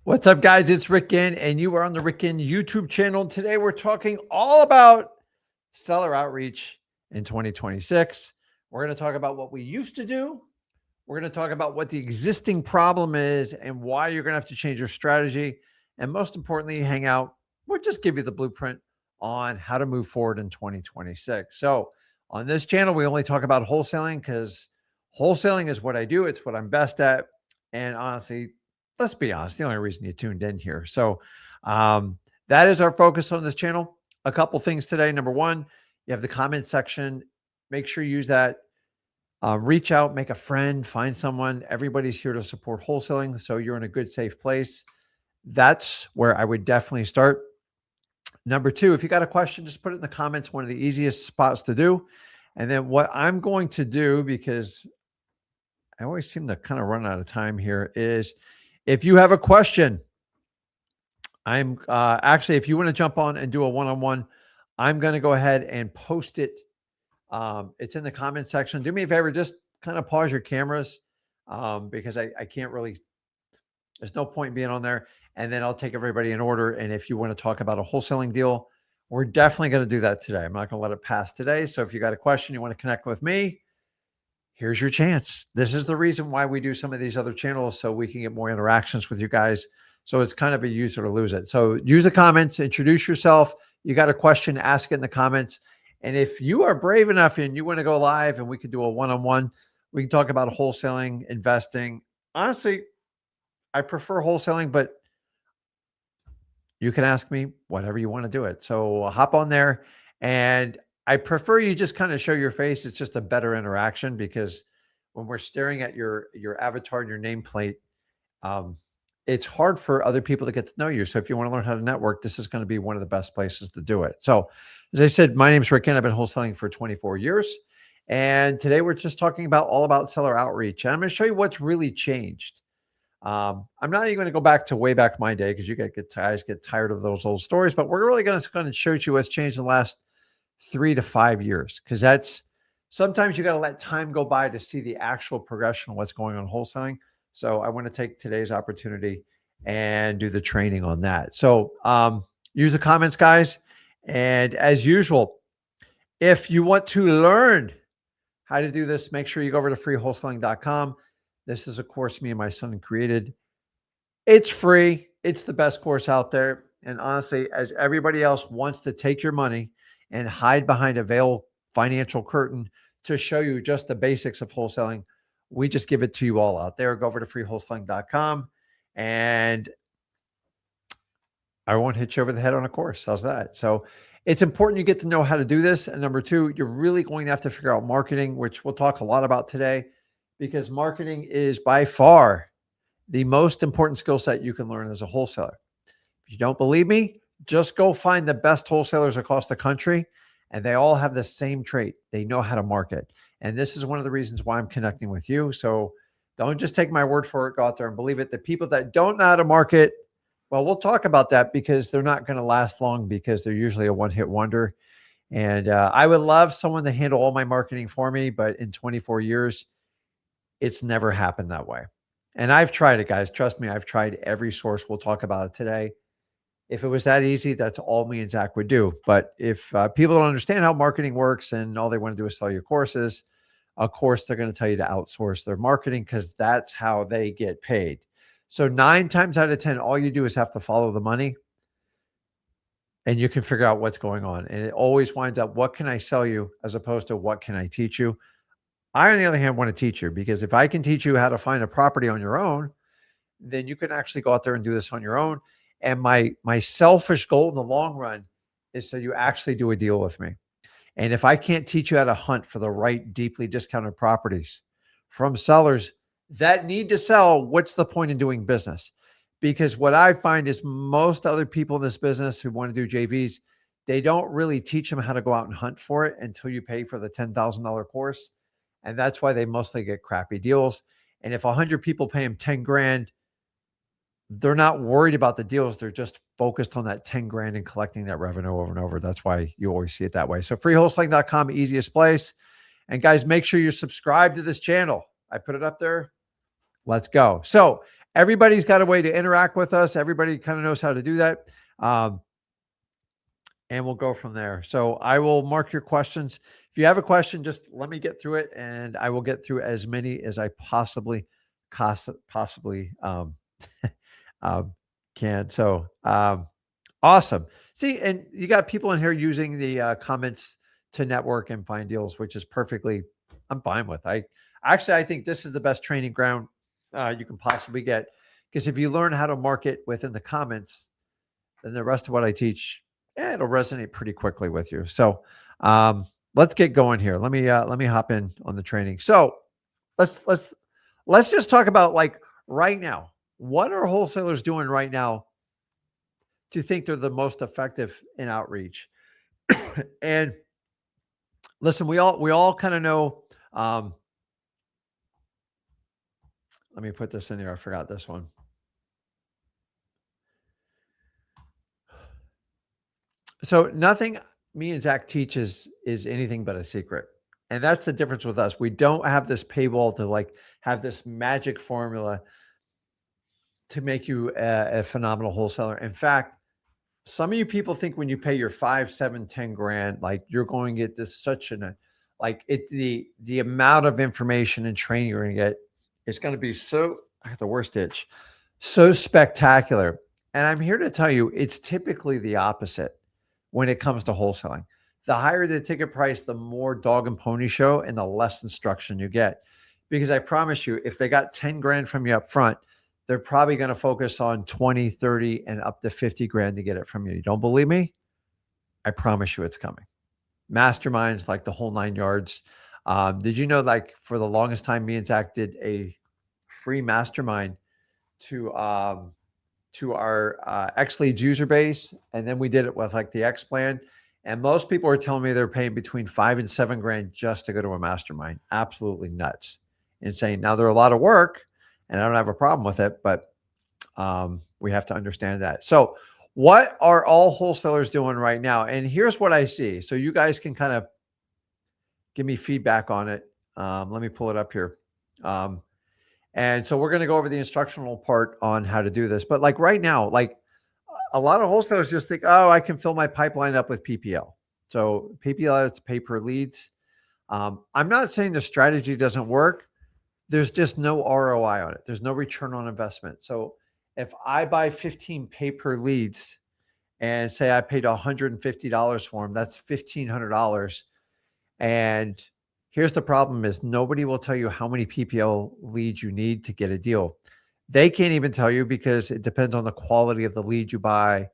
What's up, guys? It's Rick Ginn, and you are on the Rick Ginn YouTube channel. Today, we're talking all about seller outreach in 2026. We're going to talk about what we used to do. We're going to talk about what the existing problem is and why you're going to have to change your strategy. And most importantly, hang out. We'll just give you the blueprint on how to move forward in 2026. So, on this channel, we only talk about wholesaling because wholesaling is what I do. It's what I'm best at. And honestly, let's be honest, the only reason you tuned in here. So that is our focus on this channel. A couple things today. Number one, you have the comment section. Make sure you use that. Reach out, make a friend, find someone. Everybody's here to support wholesaling. So you're in a good, safe place. That's where I would definitely start. Number two, if you got a question, just put it in the comments. One of the easiest spots to do. And then what I'm going to do, because I always seem to kind of run out of time here, is if you have a question, I'm actually, if you want to jump on and do a one-on-one, I'm going to go ahead and post it. It's in the comment section. Do me a favor, just kind of pause your cameras because I can't really, there's no point in being on there. And then I'll take everybody in order. And if you want to talk about a wholesaling deal, we're definitely going to do that today. I'm not going to let it pass today. So if you got a question, you want to connect with me, here's your chance. This is the reason why we do some of these other channels, so we can get more interactions with you guys. So it's kind of a use it or lose it. So use the comments, introduce yourself. You got a question, ask it in the comments. And if you are brave enough and you want to go live and we can do a one-on-one, we can talk about wholesaling, investing. Honestly, I prefer wholesaling, but you can ask me whatever you want to do it. So hop on there, and I prefer you just kind of show your face. It's just a better interaction, because when we're staring at your avatar and your nameplate, it's hard for other people to get to know you. So if you want to learn how to network, this is going to be one of the best places to do it. So as I said, my name is Rick Ginn. I've been wholesaling for 24 years. And today we're just talking about all about seller outreach. And I'm going to show you what's really changed. I'm not even going to go back to way back my day, because you guys get tired of those old stories, but we're really going to show you what's changed in the last 3 to 5 years. Because that's, sometimes you got to let time go by to see the actual progression of what's going on in wholesaling. So I want to take today's opportunity and do the training on that. So use the comments, guys. And as usual, if you want to learn how to do this, make sure you go over to freewholesaling.com. This is a course me and my son created. It's free. It's the best course out there. And honestly, as everybody else wants to take your money and hide behind a veil financial curtain to show you just the basics of wholesaling, we just give it to you all out there. Go over to freewholesaling.com, and I won't hit you over the head on a course. How's that? So it's important you get to know how to do this. And number two, you're really going to have to figure out marketing, which we'll talk a lot about today, because marketing is by far the most important skill set you can learn as a wholesaler. If you don't believe me, just go find the best wholesalers across the country, and they all have the same trait. They know how to market. And this is one of the reasons why I'm connecting with you. So don't just take my word for it. Go out there and believe it. The people that don't know how to market, well, we'll talk about that, because they're not going to last long, because they're usually a one-hit wonder. And I would love someone to handle all my marketing for me, but in 24 years, it's never happened that way. And I've tried it, guys. Trust me, I've tried every source. We'll talk about it today. If it was that easy, that's all me and Zach would do. But if people don't understand how marketing works and all they want to do is sell you courses, of course, they're going to tell you to outsource their marketing, because that's how they get paid. So 9 times out of 10, all you do is have to follow the money, and you can figure out what's going on. And it always winds up, what can I sell you, as opposed to what can I teach you? I, on the other hand, want to teach you, because if I can teach you how to find a property on your own, then you can actually go out there and do this on your own. And my selfish goal in the long run is so you actually do a deal with me. And if I can't teach you how to hunt for the right deeply discounted properties from sellers that need to sell, what's the point in doing business? Because what I find is most other people in this business who want to do JVs, they don't really teach them how to go out and hunt for it until you pay for the $10,000 course. And that's why they mostly get crappy deals. And if 100 people pay them 10 grand, they're not worried about the deals. They're just focused on that 10 grand and collecting that revenue over and over. That's why you always see it that way. So freewholesaling.com, easiest place. And guys, make sure you're subscribed to this channel. I put it up there. Let's go. So Everybody's got a way to interact with us. Everybody kind of knows how to do that. Um, and we'll go from there. So I will mark your questions. If you have a question, just let me get through it, and I will get through as many as I possibly um, can. So awesome. See, and you got people in here using the comments to network and find deals, which is perfectly, I'm fine with. I think this is the best training ground you can possibly get, because if you learn how to market within the comments, then the rest of what I teach, it'll resonate pretty quickly with you. So let's get going here. Let me hop in on the training. So let's just talk about, like, right now. What are wholesalers doing right now to think they're the most effective in outreach? And listen, we all kind of know. Let me put this in here. I forgot this one. So nothing me and Zach teaches is anything but a secret. And that's the difference with us. We don't have this paywall to, like, have this magic formula to make you a phenomenal wholesaler. In fact, some of you people think when you pay your 5, 7, 10 grand, like, you're going to get this such an, like, the amount of information and training you're going to get is going to be so, I got the worst itch, so spectacular. And I'm here to tell you, it's typically the opposite when it comes to wholesaling. The higher the ticket price, the more dog and pony show and the less instruction you get. Because I promise you, if they got 10 grand from you up front, they're probably going to focus on 20, 30, and up to 50 grand to get it from you. You don't believe me? I promise you it's coming. Masterminds, like the whole 9 yards. Did you know, like, for the longest time, me and Zach did a free mastermind to our X Leads user base, and then we did it with, like, the X plan. And most people are telling me they're paying between 5 and 7 grand just to go to a mastermind. Absolutely nuts, insane. Now, they're a lot of work, and I don't have a problem with it, but we have to understand that. So what are all wholesalers doing right now? And here's what I see. So you guys can kind of give me feedback on it. Let me pull it up here. And so we're going to go over the instructional part on how to do this. But, like, right now, like, a lot of wholesalers just think, oh, I can fill my pipeline up with PPL. So PPL, it's pay per leads. I'm not saying the strategy doesn't work. There's just no ROI on it. There's no return on investment. So if I buy 15 pay per leads and say I paid $150 for them, that's $1,500. And here's the problem is nobody will tell you how many PPL leads you need to get a deal. They can't even tell you because it depends on the quality of the lead you buy.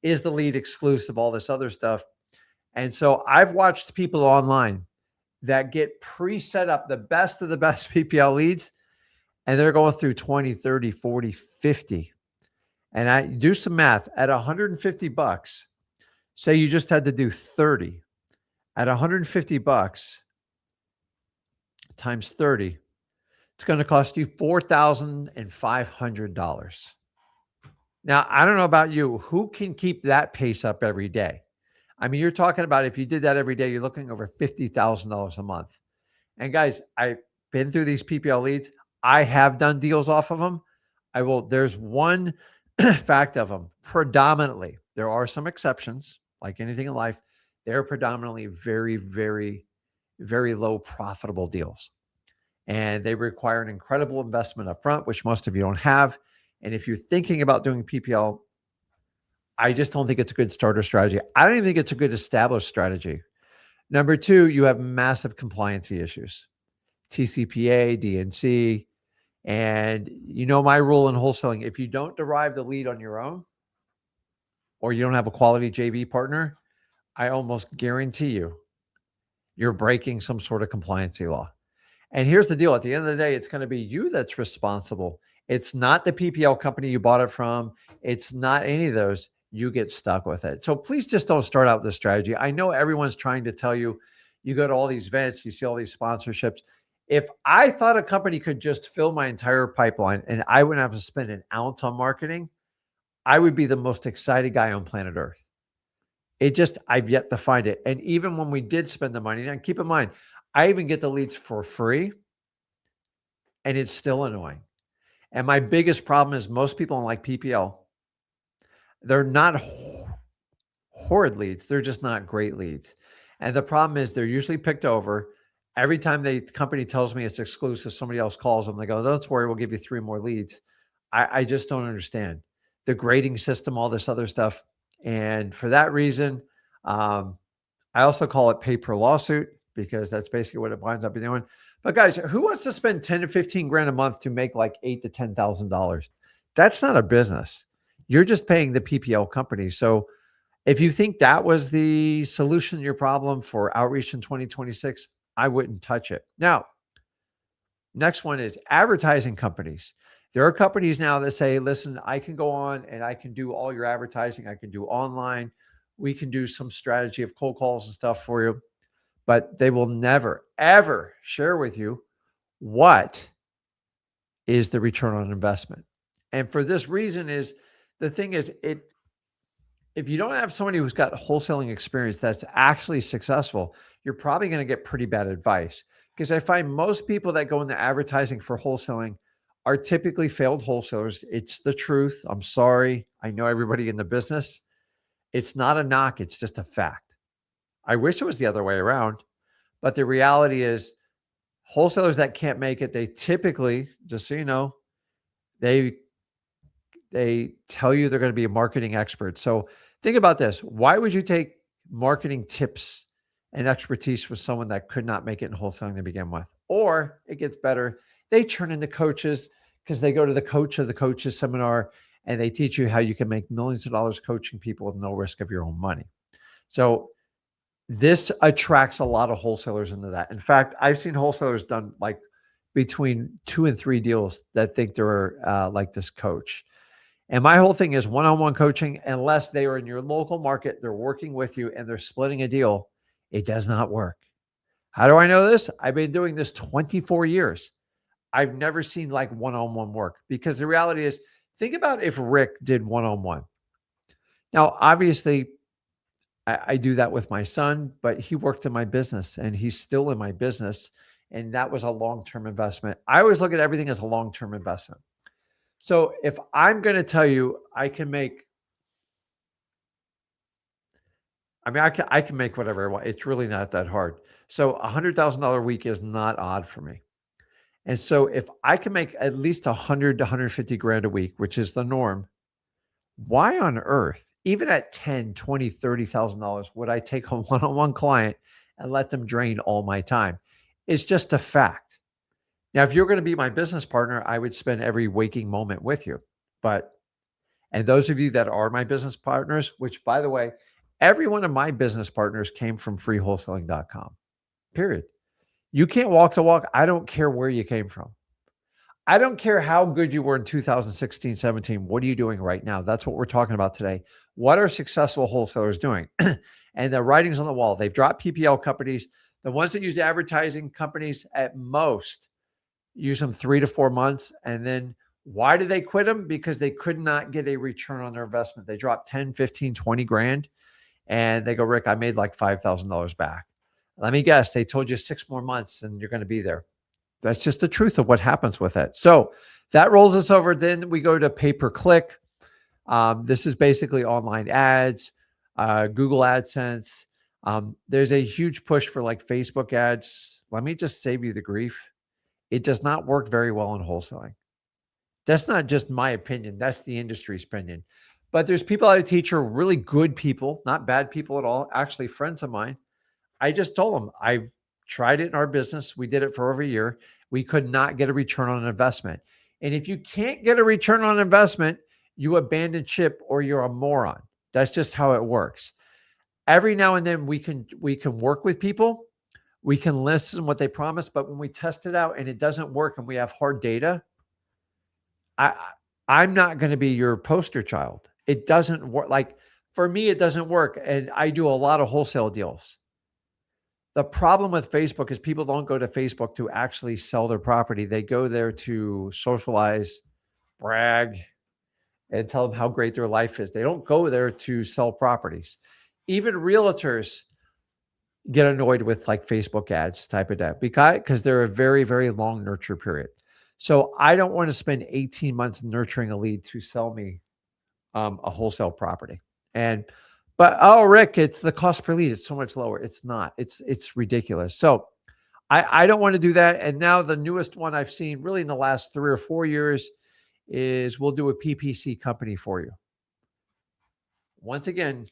Is the lead exclusive? All this other stuff. And so I've watched people online that get pre-set up the best of the best PPL leads, and they're going through 20, 30, 40, 50. And I do some math at $150. Say you just had to do 30 at $150 times 30. It's going to cost you $4,500. Now, I don't know about you. Who can keep that pace up every day? I mean, you're talking about, if you did that every day, you're looking over $50,000 a month. And guys, I've been through these PPL leads. I have done deals off of them. There's one fact of them. Predominantly, there are some exceptions, like anything in life. They're predominantly very, very, very low profitable deals. And they require an incredible investment up front, which most of you don't have. And if you're thinking about doing PPL, I just don't think it's a good starter strategy. I don't even think it's a good established strategy. Number two, you have massive compliancy issues, TCPA, DNC. And you know my rule in wholesaling, if you don't derive the lead on your own, or you don't have a quality JV partner, I almost guarantee you're breaking some sort of compliancy law. And here's the deal. At the end of the day, it's going to be you that's responsible. It's not the PPL company you bought it from. It's not any of those. You get stuck with it. So please just don't start out with this strategy. I know everyone's trying to tell you, you go to all these events, you see all these sponsorships. If I thought a company could just fill my entire pipeline and I wouldn't have to spend an ounce on marketing, I would be the most excited guy on planet Earth. I've yet to find it. And even when we did spend the money, and keep in mind, I even get the leads for free, and it's still annoying. And my biggest problem is most people don't like PPL. They're not horrid leads. They're just not great leads. And the problem is they're usually picked over. Every time the company tells me it's exclusive, somebody else calls them. They go, don't worry, we'll give you 3 more leads. I just don't understand the grading system, all this other stuff. And for that reason, I also call it pay per lawsuit because that's basically what it winds up doing. But guys, who wants to spend 10 to 15 grand a month to make like $8,000 to $10,000? That's not a business. You're just paying the PPL company. So if you think that was the solution to your problem for outreach in 2026, I wouldn't touch it. Now, next one is advertising companies. There are companies now that say, listen, I can go on and I can do all your advertising. I can do online. We can do some strategy of cold calls and stuff for you, but they will never, ever share with you what is the return on investment. And for this reason is the thing is if you don't have somebody who's got wholesaling experience that's actually successful, you're probably going to get pretty bad advice. Because I find most people that go into advertising for wholesaling are typically failed wholesalers. It's the truth. I'm sorry. I know everybody in the business. It's not a knock. It's just a fact. I wish it was the other way around. But the reality is wholesalers that can't make it, they typically, just so you know, they tell you they're going to be a marketing expert. So think about this. Why would you take marketing tips and expertise with someone that could not make it in wholesaling to begin with? Or it gets better. They turn into coaches because they go to the coach of the coaches seminar and they teach you how you can make millions of dollars coaching people with no risk of your own money. So this attracts a lot of wholesalers into that. In fact, I've seen wholesalers done like between 2 and 3 deals that think they're like this coach. And my whole thing is one-on-one coaching, unless they are in your local market, they're working with you and they're splitting a deal, it does not work. How do I know this? I've been doing this 24 years. I've never seen like one-on-one work because the reality is, think about if Rick did one-on-one. Now, obviously, I do that with my son, but he worked in my business and he's still in my business. And that was a long-term investment. I always look at everything as a long-term investment. So if I'm going to tell you I can make, I can make whatever I want. It's really not that hard. So $100,000 a week is not odd for me. And so if I can make at least 100 to 150 grand a week, which is the norm, why on earth, even at 10, 20, $30,000, would I take a one-on-one client and let them drain all my time? It's just a fact. Now, if you're going to be my business partner, I would spend every waking moment with you. And those of you that are my business partners, which by the way, every one of my business partners came from freewholesaling.com, period. You can't walk the walk. I don't care where you came from. I don't care how good you were in 2016, 17. What are you doing right now? That's what we're talking about today. What are successful wholesalers doing? And the writing's on the wall. They've dropped PPL companies. The ones that use advertising companies at most use them 3 to 4 months. And then why did they quit them? Because they could not get a return on their investment. They dropped 10, 15, 20 grand. And they go, Rick, I made like $5,000 back. Let me guess. They told you 6 more months and you're going to be there. That's just the truth of what happens with it. So that rolls us over. Then we go to pay-per-click. This is basically online ads, Google AdSense. There's a huge push for like Facebook ads. Let me just save you the grief. It does not work very well in wholesaling. That's not just my opinion. That's the industry's opinion. But there's people I teach are really good people, not bad people at all, actually friends of mine. I just told them, I've tried it in our business. We did it for over a year. We could not get a return on investment. And if you can't get a return on investment, you abandon ship or you're a moron. That's just how it works. Every now and then we can work with people. We can listen what they promise, but when we test it out and it doesn't work and we have hard data, I'm not going to be your poster child. It doesn't work. Like for me, it doesn't work. And I do a lot of wholesale deals. The problem with Facebook is people don't go to Facebook to actually sell their property. They go there to socialize, brag, and tell them how great their life is. They don't go there to sell properties. Even realtors get annoyed with like Facebook ads type of that because they're a very, very long nurture period. So I don't want to spend 18 months nurturing a lead to sell me a wholesale property. But oh, Rick, it's the cost per lead. It's so much lower. It's not. It's ridiculous. So I don't want to do that. And now the newest one I've seen really in the last 3 or 4 years is we'll do a PPC company for you. Once again,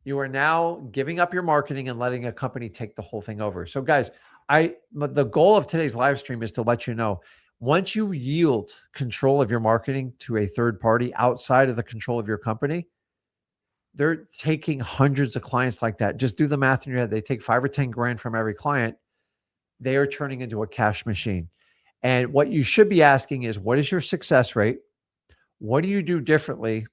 you are now giving up your marketing and letting a company take the whole thing over. So guys, the goal of today's live stream is to let you know, once you yield control of your marketing to a third party outside of the control of your company, they're taking hundreds of clients like that. Just do the math in your head. They take 5 or 10 grand from every client. They are turning into a cash machine. And what you should be asking is, what is your success rate? What do you do differently?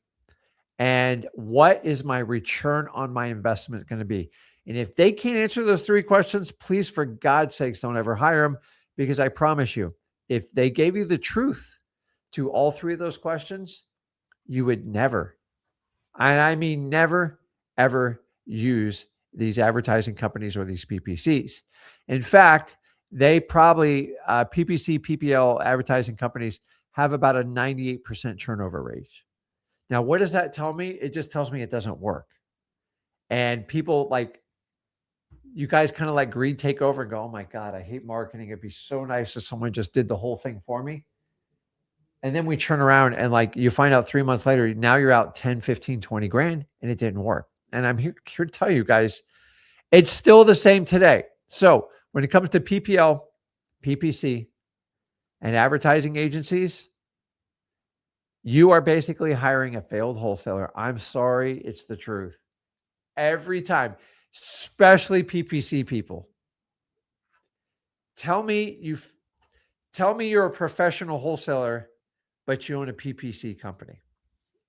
And what is my return on my investment going to be? And if they can't answer those 3 questions, please, for God's sakes, don't ever hire them, because I promise you, if they gave you the truth to all 3 of those questions, you would never, and I mean never, ever use these advertising companies or these PPCs. In fact, they probably, PPC, PPL advertising companies have about a 98% turnover rate. Now, what does that tell me? It just tells me it doesn't work. And people, like, you guys kind of let greed take over and go, oh my God, I hate marketing. It'd be so nice if someone just did the whole thing for me. And then we turn around and, like, you find out 3 months later, now you're out 10, 15, 20 grand and it didn't work. And I'm here to tell you guys, it's still the same today. So when it comes to PPL, PPC, and advertising agencies, you are basically hiring a failed wholesaler. I'm sorry, it's the truth. Every time, especially PPC people. Tell me you're a professional wholesaler, but you own a PPC company.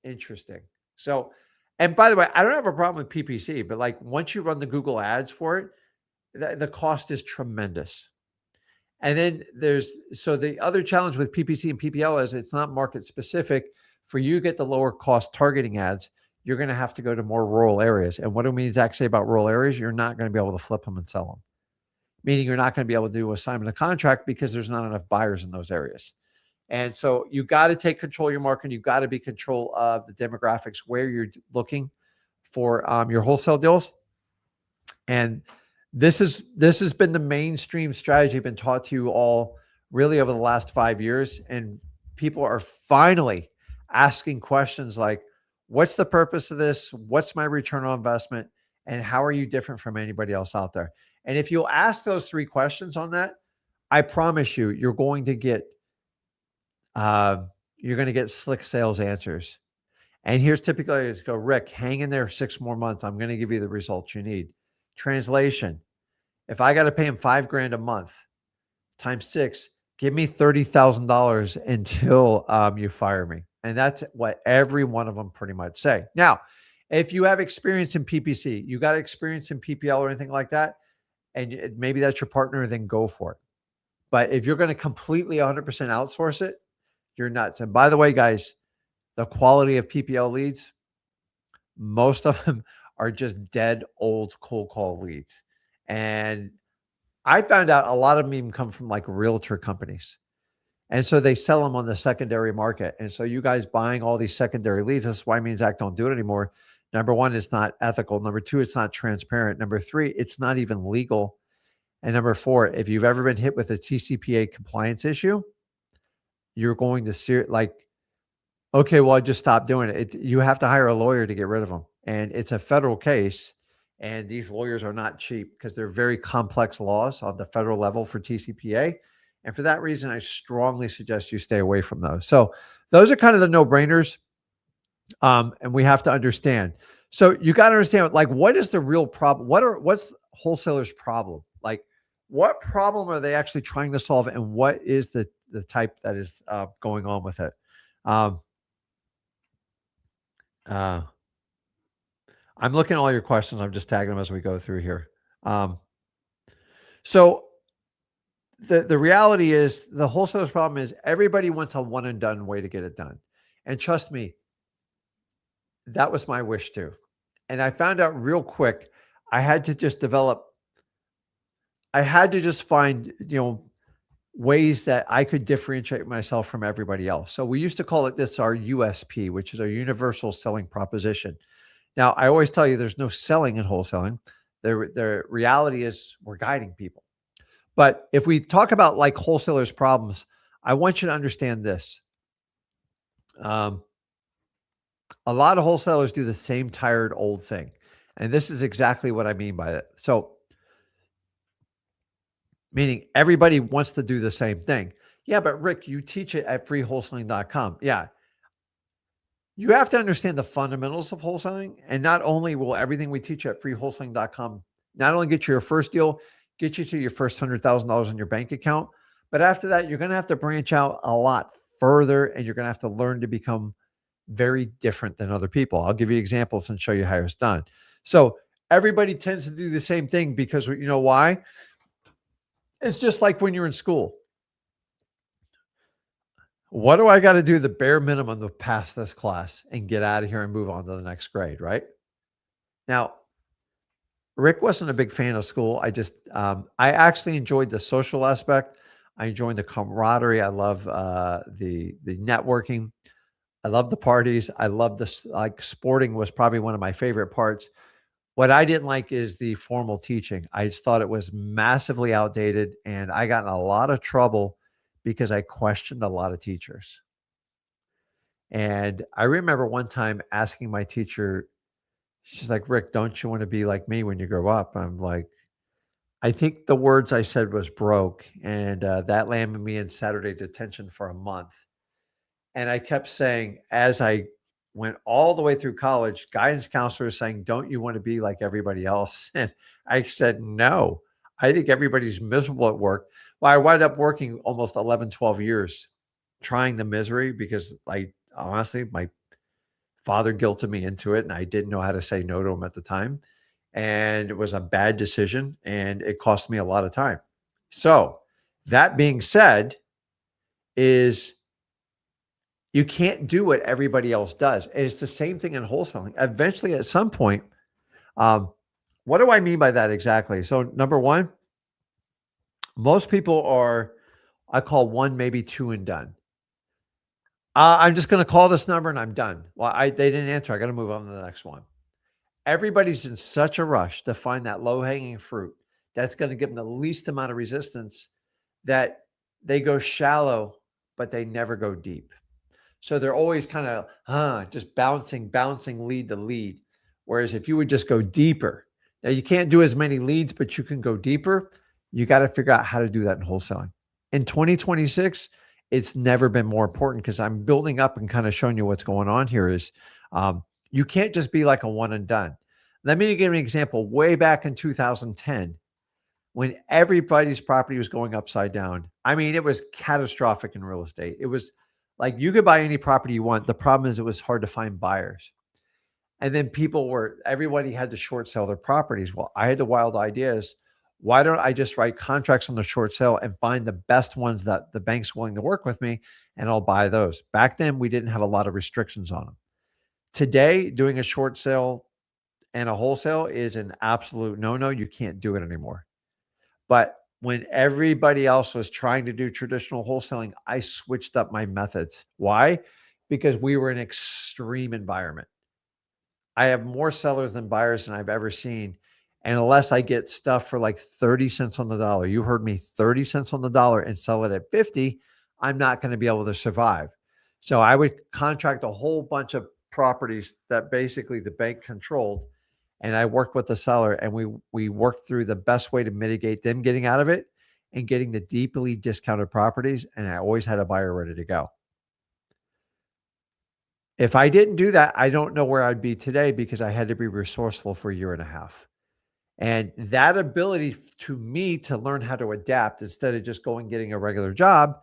Interesting. So, and by the way, I don't have a problem with PPC, but like once you run the Google ads for it, the cost is tremendous. And then so the other challenge with PPC and PPL is it's not market specific. For you to get the lower cost targeting ads, you're going to have to go to more rural areas. And what do we exactly say about rural areas? You're not going to be able to flip them and sell them. Meaning you're not going to be able to do assignment of contract because there's not enough buyers in those areas. And so you got to take control of your market. You've got to be control of the demographics where you're looking for your wholesale deals. And this has been the mainstream strategy been taught to you all really over the last 5 years. And people are finally asking questions like, what's the purpose of this? What's my return on investment? And how are you different from anybody else out there? And if you'll ask those 3 questions on that, I promise you, you're going to get slick sales answers. And here's typically, let's go, Rick, hang in there 6 more months. I'm going to give you the results you need. Translation. If I got to pay him $5 grand a month times 6, give me $30,000 until you fire me. And that's what every one of them pretty much say. Now, if you have experience in PPC, you got experience in PPL or anything like that, and maybe that's your partner, then go for it. But if you're going to completely 100% outsource it, you're nuts. And by the way, guys, the quality of PPL leads, most of them are just dead old cold call leads. And I found out a lot of them even come from like realtor companies. And so they sell them on the secondary market. And so you guys buying all these secondary leads, that's why me and Zach don't do it anymore. Number 1, it's not ethical. Number 2, it's not transparent. Number 3, it's not even legal. And number 4, if you've ever been hit with a TCPA compliance issue, you're going to see it like, okay, well, I just stopped doing it. You have to hire a lawyer to get rid of them. And it's a federal case. And these lawyers are not cheap because they're very complex laws on the federal level for TCPA. And for that reason, I strongly suggest you stay away from those. So those are kind of the no-brainers. And we have to understand. So you got to understand, like, what is the real problem? What's wholesalers' problem? Like, what problem are they actually trying to solve? And what is the type that is going on with it? I'm looking at all your questions. I'm just tagging them as we go through here. So the reality is the wholesaler's problem is everybody wants a one and done way to get it done. And trust me, that was my wish too. And I found out real quick, I had to just find, ways that I could differentiate myself from everybody else. So we used to call it this our USP, which is our universal selling proposition. Now, I always tell you there's no selling in wholesaling. The reality is we're guiding people. But if we talk about like wholesalers' problems, I want you to understand this. Um, a lot of wholesalers do the same tired old thing. And this is exactly what I mean by that. So, meaning everybody wants to do the same thing. Yeah, but Rick, you teach it at freewholesaling.com. Yeah, you have to understand the fundamentals of wholesaling. And not only will everything we teach at freewholesaling.com not only get you your first deal, get you to your first $100,000 in your bank account, but after that, you're going to have to branch out a lot further and you're going to have to learn to become very different than other people. I'll give you examples and show you how it's done. So everybody tends to do the same thing because you know why? It's just like when you're in school. What do I got to do the bare minimum to pass this class and get out of here and move on to the next grade, right? Now, Rick wasn't a big fan of school. I actually enjoyed the social aspect. I enjoyed the camaraderie. I love the networking. I love the parties. I love this. Like sporting was probably one of my favorite parts. What I didn't like is the formal teaching. I just thought it was massively outdated, and I got in a lot of trouble because I questioned a lot of teachers. And I remember one time asking my teacher, she's like, Rick, don't you want to be like me when you grow up? I'm like, I think the words I said was broke. And that landed me in Saturday detention for a month. And I kept saying, as I went all the way through college, guidance counselors saying, don't you want to be like everybody else? And I said, no, I think everybody's miserable at work. Well, I wound up working almost 11, 12 years trying the misery because I honestly, my father guilted me into it and I didn't know how to say no to him at the time. And it was a bad decision and it cost me a lot of time. So that being said, is you can't do what everybody else does. And it's the same thing in wholesaling. Eventually, at some point, um, what do I mean by that exactly? So, number one, most people are, I call one, maybe two and done. I'm just going to call this number and I'm done. Well, they didn't answer. I got to move on to the next one. Everybody's in such a rush to find that low hanging fruit that's going to give them the least amount of resistance that they go shallow, but they never go deep. So they're always kind of just bouncing lead to lead. Whereas if you would just go deeper, now you can't do as many leads, but you can go deeper. You got to figure out how to do that in wholesaling. In 2026, it's never been more important because I'm building up and kind of showing you what's going on here is you can't just be like a one and done. Let me give you an example. Way back in 2010, when everybody's property was going upside down. I mean, it was catastrophic in real estate. It was like you could buy any property you want. The problem is it was hard to find buyers. And then everybody had to short sell their properties. Well, I had the wild ideas. Why don't I just write contracts on the short sale and find the best ones that the bank's willing to work with me and I'll buy those. Back then, we didn't have a lot of restrictions on them. Today, doing a short sale and a wholesale is an absolute no-no. You can't do it anymore. But when everybody else was trying to do traditional wholesaling, I switched up my methods. Why? Because we were in an extreme environment. I have more sellers than buyers than I've ever seen. And unless I get stuff for like 30 cents on the dollar, you heard me, 30 cents on the dollar and sell it at 50, I'm not going to be able to survive. So I would contract a whole bunch of properties that basically the bank controlled. And I worked with the seller and we worked through the best way to mitigate them getting out of it and getting the deeply discounted properties. And I always had a buyer ready to go. If I didn't do that, I don't know where I'd be today because I had to be resourceful for a year and a half. And that ability to me to learn how to adapt instead of just going getting a regular job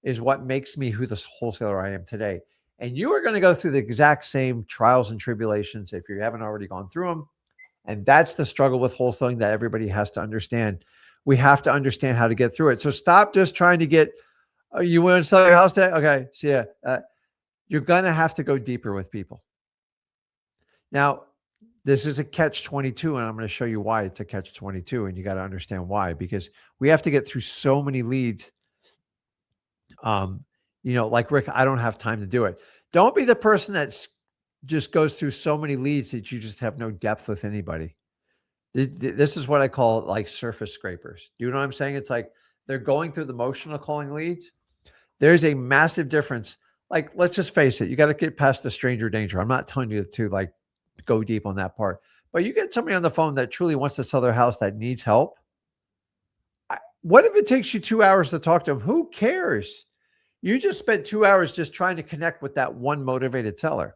is what makes me who the wholesaler I am today. And you are going to go through the exact same trials and tribulations if you haven't already gone through them. And that's the struggle with wholesaling that everybody has to understand. We have to understand how to get through it. So stop just trying to get, oh, you want to sell your house today? Okay, see ya. You're going to have to go deeper with people. Now, this is a catch-22, and I'm going to show you why it's a catch-22, and you got to understand why, because we have to get through so many leads Um, like Rick, I don't have time to do it. Don't be the person that just goes through so many leads that you just have no depth with anybody. This is what I call like surface scrapers. You know what I'm saying? It's like they're going through the motion of calling leads. There's a massive difference. Like, let's just face it, you got to get past the stranger danger. I'm not telling you to like go deep on that part, but you get somebody on the phone that truly wants to sell their house that needs help. What if it takes you 2 hours to talk to them? Who cares? You just spent 2 hours just trying to connect with that one motivated seller.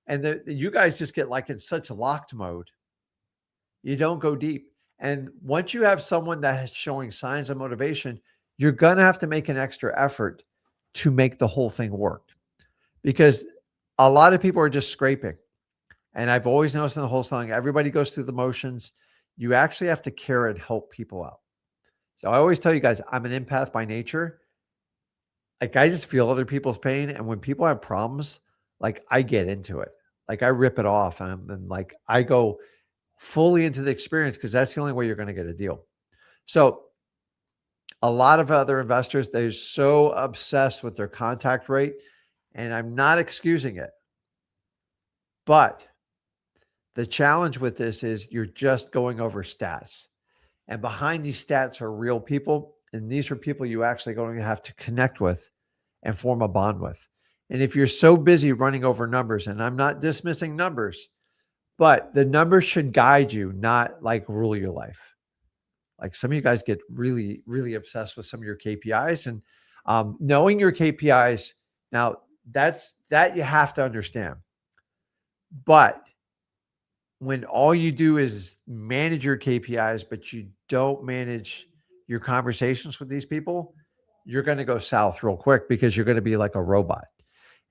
And you guys just get like in such locked mode. You don't go deep. And once you have someone that is showing signs of motivation, you're going to have to make an extra effort to make the whole thing work, because a lot of people are just scraping. And I've always noticed in the wholesaling, everybody goes through the motions. You actually have to care and help people out. So I always tell you guys, I'm an empath by nature. Like, I just feel other people's pain. And when people have problems, like, I get into it. Like, I rip it off, and like I go fully into the experience, because that's the only way you're going to get a deal. So a lot of other investors, they're so obsessed with their contact rate, and I'm not excusing it. But the challenge with this is you're just going over stats. And behind these stats are real people. And these are people you actually going to have to connect with and form a bond with. And if you're so busy running over numbers, and I'm not dismissing numbers, but the numbers should guide you, not like rule your life. Like, some of you guys get really, really obsessed with some of your KPIs, and knowing your KPIs. Now, that you have to understand. But when all you do is manage your KPIs, but you don't manage your conversations with these people, you're going to go south real quick, because you're going to be like a robot.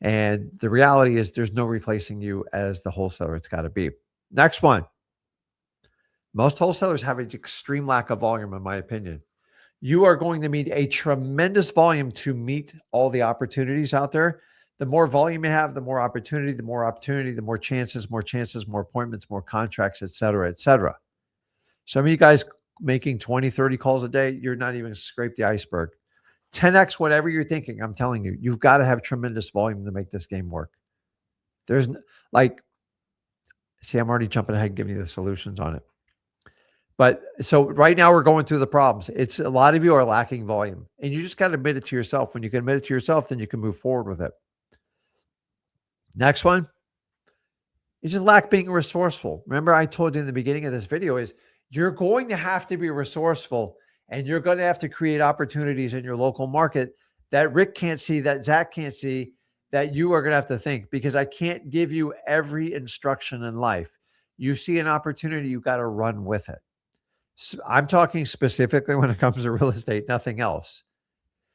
And the reality is there's no replacing you as the wholesaler. It's got to be. Next one. Most wholesalers have an extreme lack of volume, in my opinion. You are going to need a tremendous volume to meet all the opportunities out there. The more volume you have, the more opportunity, the more chances, more appointments, more contracts, et cetera, et cetera. Some of you guys making 20, 30 calls a day, you're not even scrape the iceberg. 10x whatever you're thinking. I'm telling you, you've got to have tremendous volume to make this game work. There's like, see, I'm already jumping ahead, giving you the solutions on it. But so right now we're going through the problems. It's a lot of you are lacking volume, and you just got to admit it to yourself. When you can admit it to yourself, then you can move forward with it. Next one. You just lack being resourceful. Remember, I told you in the beginning of this video is you're going to have to be resourceful, and you're going to have to create opportunities in your local market that Rick can't see, that Zach can't see, that you are going to have to think, because I can't give you every instruction in life. You see an opportunity, you got to run with it. I'm talking specifically when it comes to real estate, nothing else.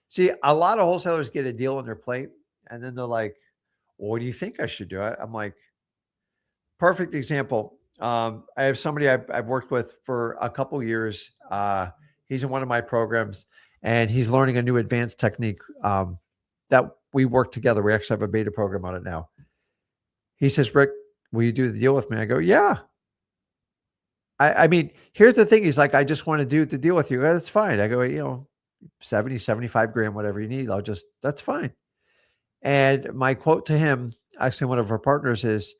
See, a lot of wholesalers get a deal on their plate, and then they're like, well, what do you think I should do? I'm like, perfect example. I have somebody I've worked with for a couple of years. He's in one of my programs, and he's learning a new advanced technique that we work together. We actually have a beta program on it now. He says, Rick, will you do the deal with me? I go, yeah. I mean, here's the thing. He's like, I just want to do the deal with you. That's fine. I go, 70, 75 grand, whatever you need. That's fine. And my quote to him, actually one of our partners, is,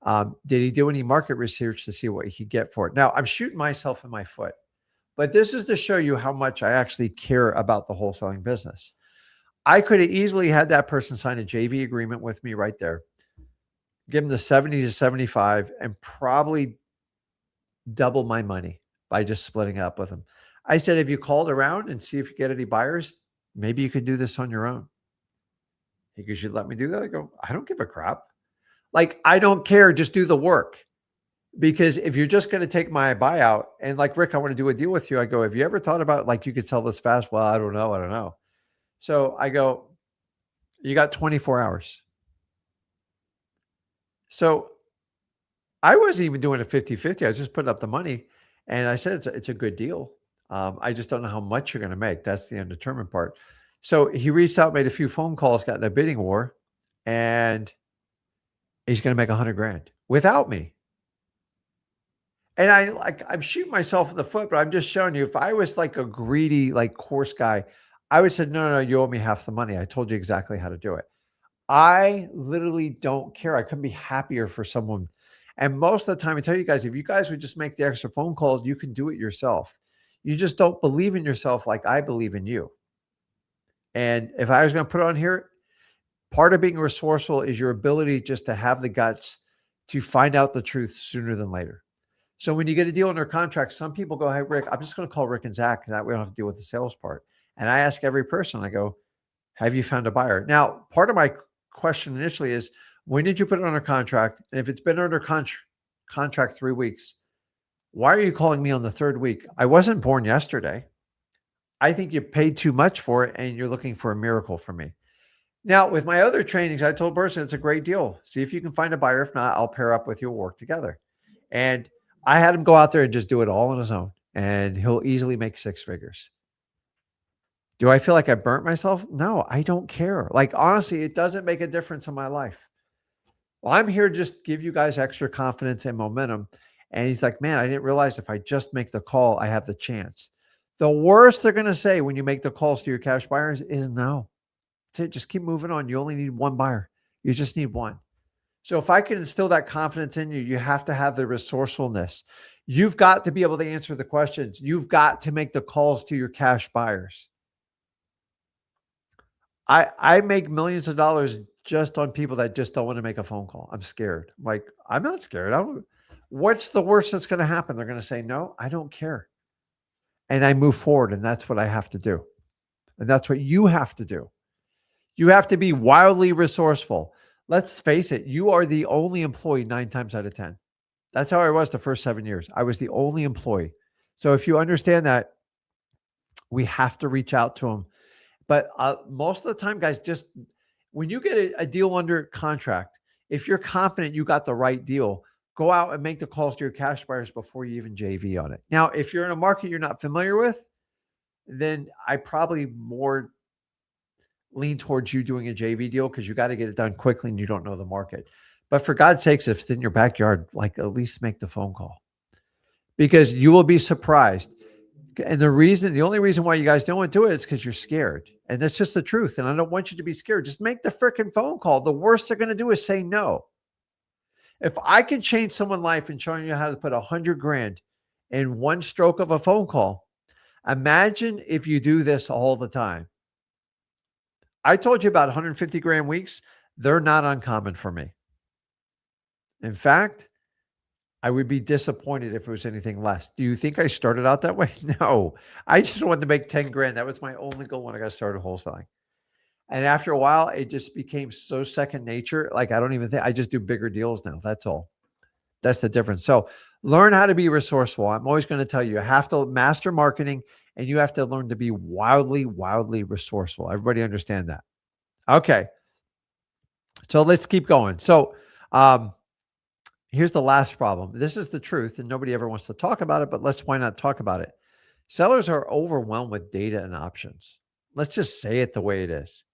did he do any market research to see what he could get for it? Now, I'm shooting myself in my foot, but this is to show you how much I actually care about the wholesaling business. I could have easily had that person sign a JV agreement with me right there, give him the 70 to 75, and probably double my money by just splitting up with him. I said, if you called around and see if you get any buyers, maybe you could do this on your own. He goes, you'd let me do that? I go, I don't give a crap. Like, I don't care. Just do the work. Because if you're just going to take my buyout and like, Rick, I want to do a deal with you. I go, have you ever thought about like, you could sell this fast? Well, I don't know. So I go, you got 24 hours. So I wasn't even doing a 50-50. I was just putting up the money. And I said, it's a good deal. I just don't know how much you're going to make. That's the undetermined part. So he reached out, made a few phone calls, got in a bidding war, and he's going to make 100 grand without me. And I'm shooting myself in the foot, but I'm just showing you, if I was like a greedy, like coarse guy, I would say, no, you owe me half the money. I told you exactly how to do it. I literally don't care. I couldn't be happier for someone. And most of the time, I tell you guys, if you guys would just make the extra phone calls, you can do it yourself. You just don't believe in yourself like I believe in you. And if I was going to put it on here, part of being resourceful is your ability just to have the guts to find out the truth sooner than later. So when you get a deal under contract, some people go, hey, Rick, I'm just going to call Rick and Zach. That way we don't have to deal with the sales part. And I ask every person, I go, have you found a buyer? Now, part of my question initially is, when did you put it under contract? And if it's been under contract 3 weeks, why are you calling me on the third week? I wasn't born yesterday. I think you paid too much for it and you're looking for a miracle from me. Now, with my other trainings, I told a person it's a great deal. See if you can find a buyer. If not, I'll pair up with you, we'll work together. And I had him go out there and just do it all on his own. And he'll easily make 6 figures. Do I feel like I burnt myself? No, I don't care. Like, honestly, it doesn't make a difference in my life. Well, I'm here to just give you guys extra confidence and momentum. And he's like, man, I didn't realize if I just make the call, I have the chance. The worst they're going to say when you make the calls to your cash buyers is no. Just keep moving on. You only need one buyer. You just need one. So if I can instill that confidence in you, you have to have the resourcefulness. You've got to be able to answer the questions. You've got to make the calls to your cash buyers. I make millions of dollars just on people that just don't want to make a phone call. I'm scared. I'm like, I'm not scared. What's the worst that's going to happen? They're going to say, no, I don't care. And I move forward, and that's what I have to do. And that's what you have to do. You have to be wildly resourceful. Let's face it, you are the only employee 9 times out of 10. That's how I was the first 7 years. I was the only employee. So if you understand that, we have to reach out to them. But most of the time, guys, just when you get a deal under contract, if you're confident you got the right deal, go out and make the calls to your cash buyers before you even JV on it. Now, if you're in a market you're not familiar with, then I probably more lean towards you doing a JV deal because you got to get it done quickly and you don't know the market. But for God's sakes, if it's in your backyard, like at least make the phone call, because you will be surprised. And the only reason why you guys don't want to do it is because you're scared. And that's just the truth. And I don't want you to be scared. Just make the freaking phone call. The worst they're going to do is say no. If I can change someone's life and showing you how to put 100 grand in one stroke of a phone call, imagine if you do this all the time. I told you about 150 grand weeks. They're not uncommon for me. In fact, I would be disappointed if it was anything less. Do you think I started out that way? No, I just wanted to make 10 grand. That was my only goal when I got started wholesaling. And after a while, it just became so second nature. Like, I don't even think I just do bigger deals now. That's all. That's the difference. So learn how to be resourceful. I'm always going to tell you, you have to master marketing and you have to learn to be wildly, wildly resourceful. Everybody understand that? Okay. So let's keep going. So, here's the last problem. This is the truth, and nobody ever wants to talk about it, but why not talk about it? Sellers are overwhelmed with data and options. Let's just say it the way it is.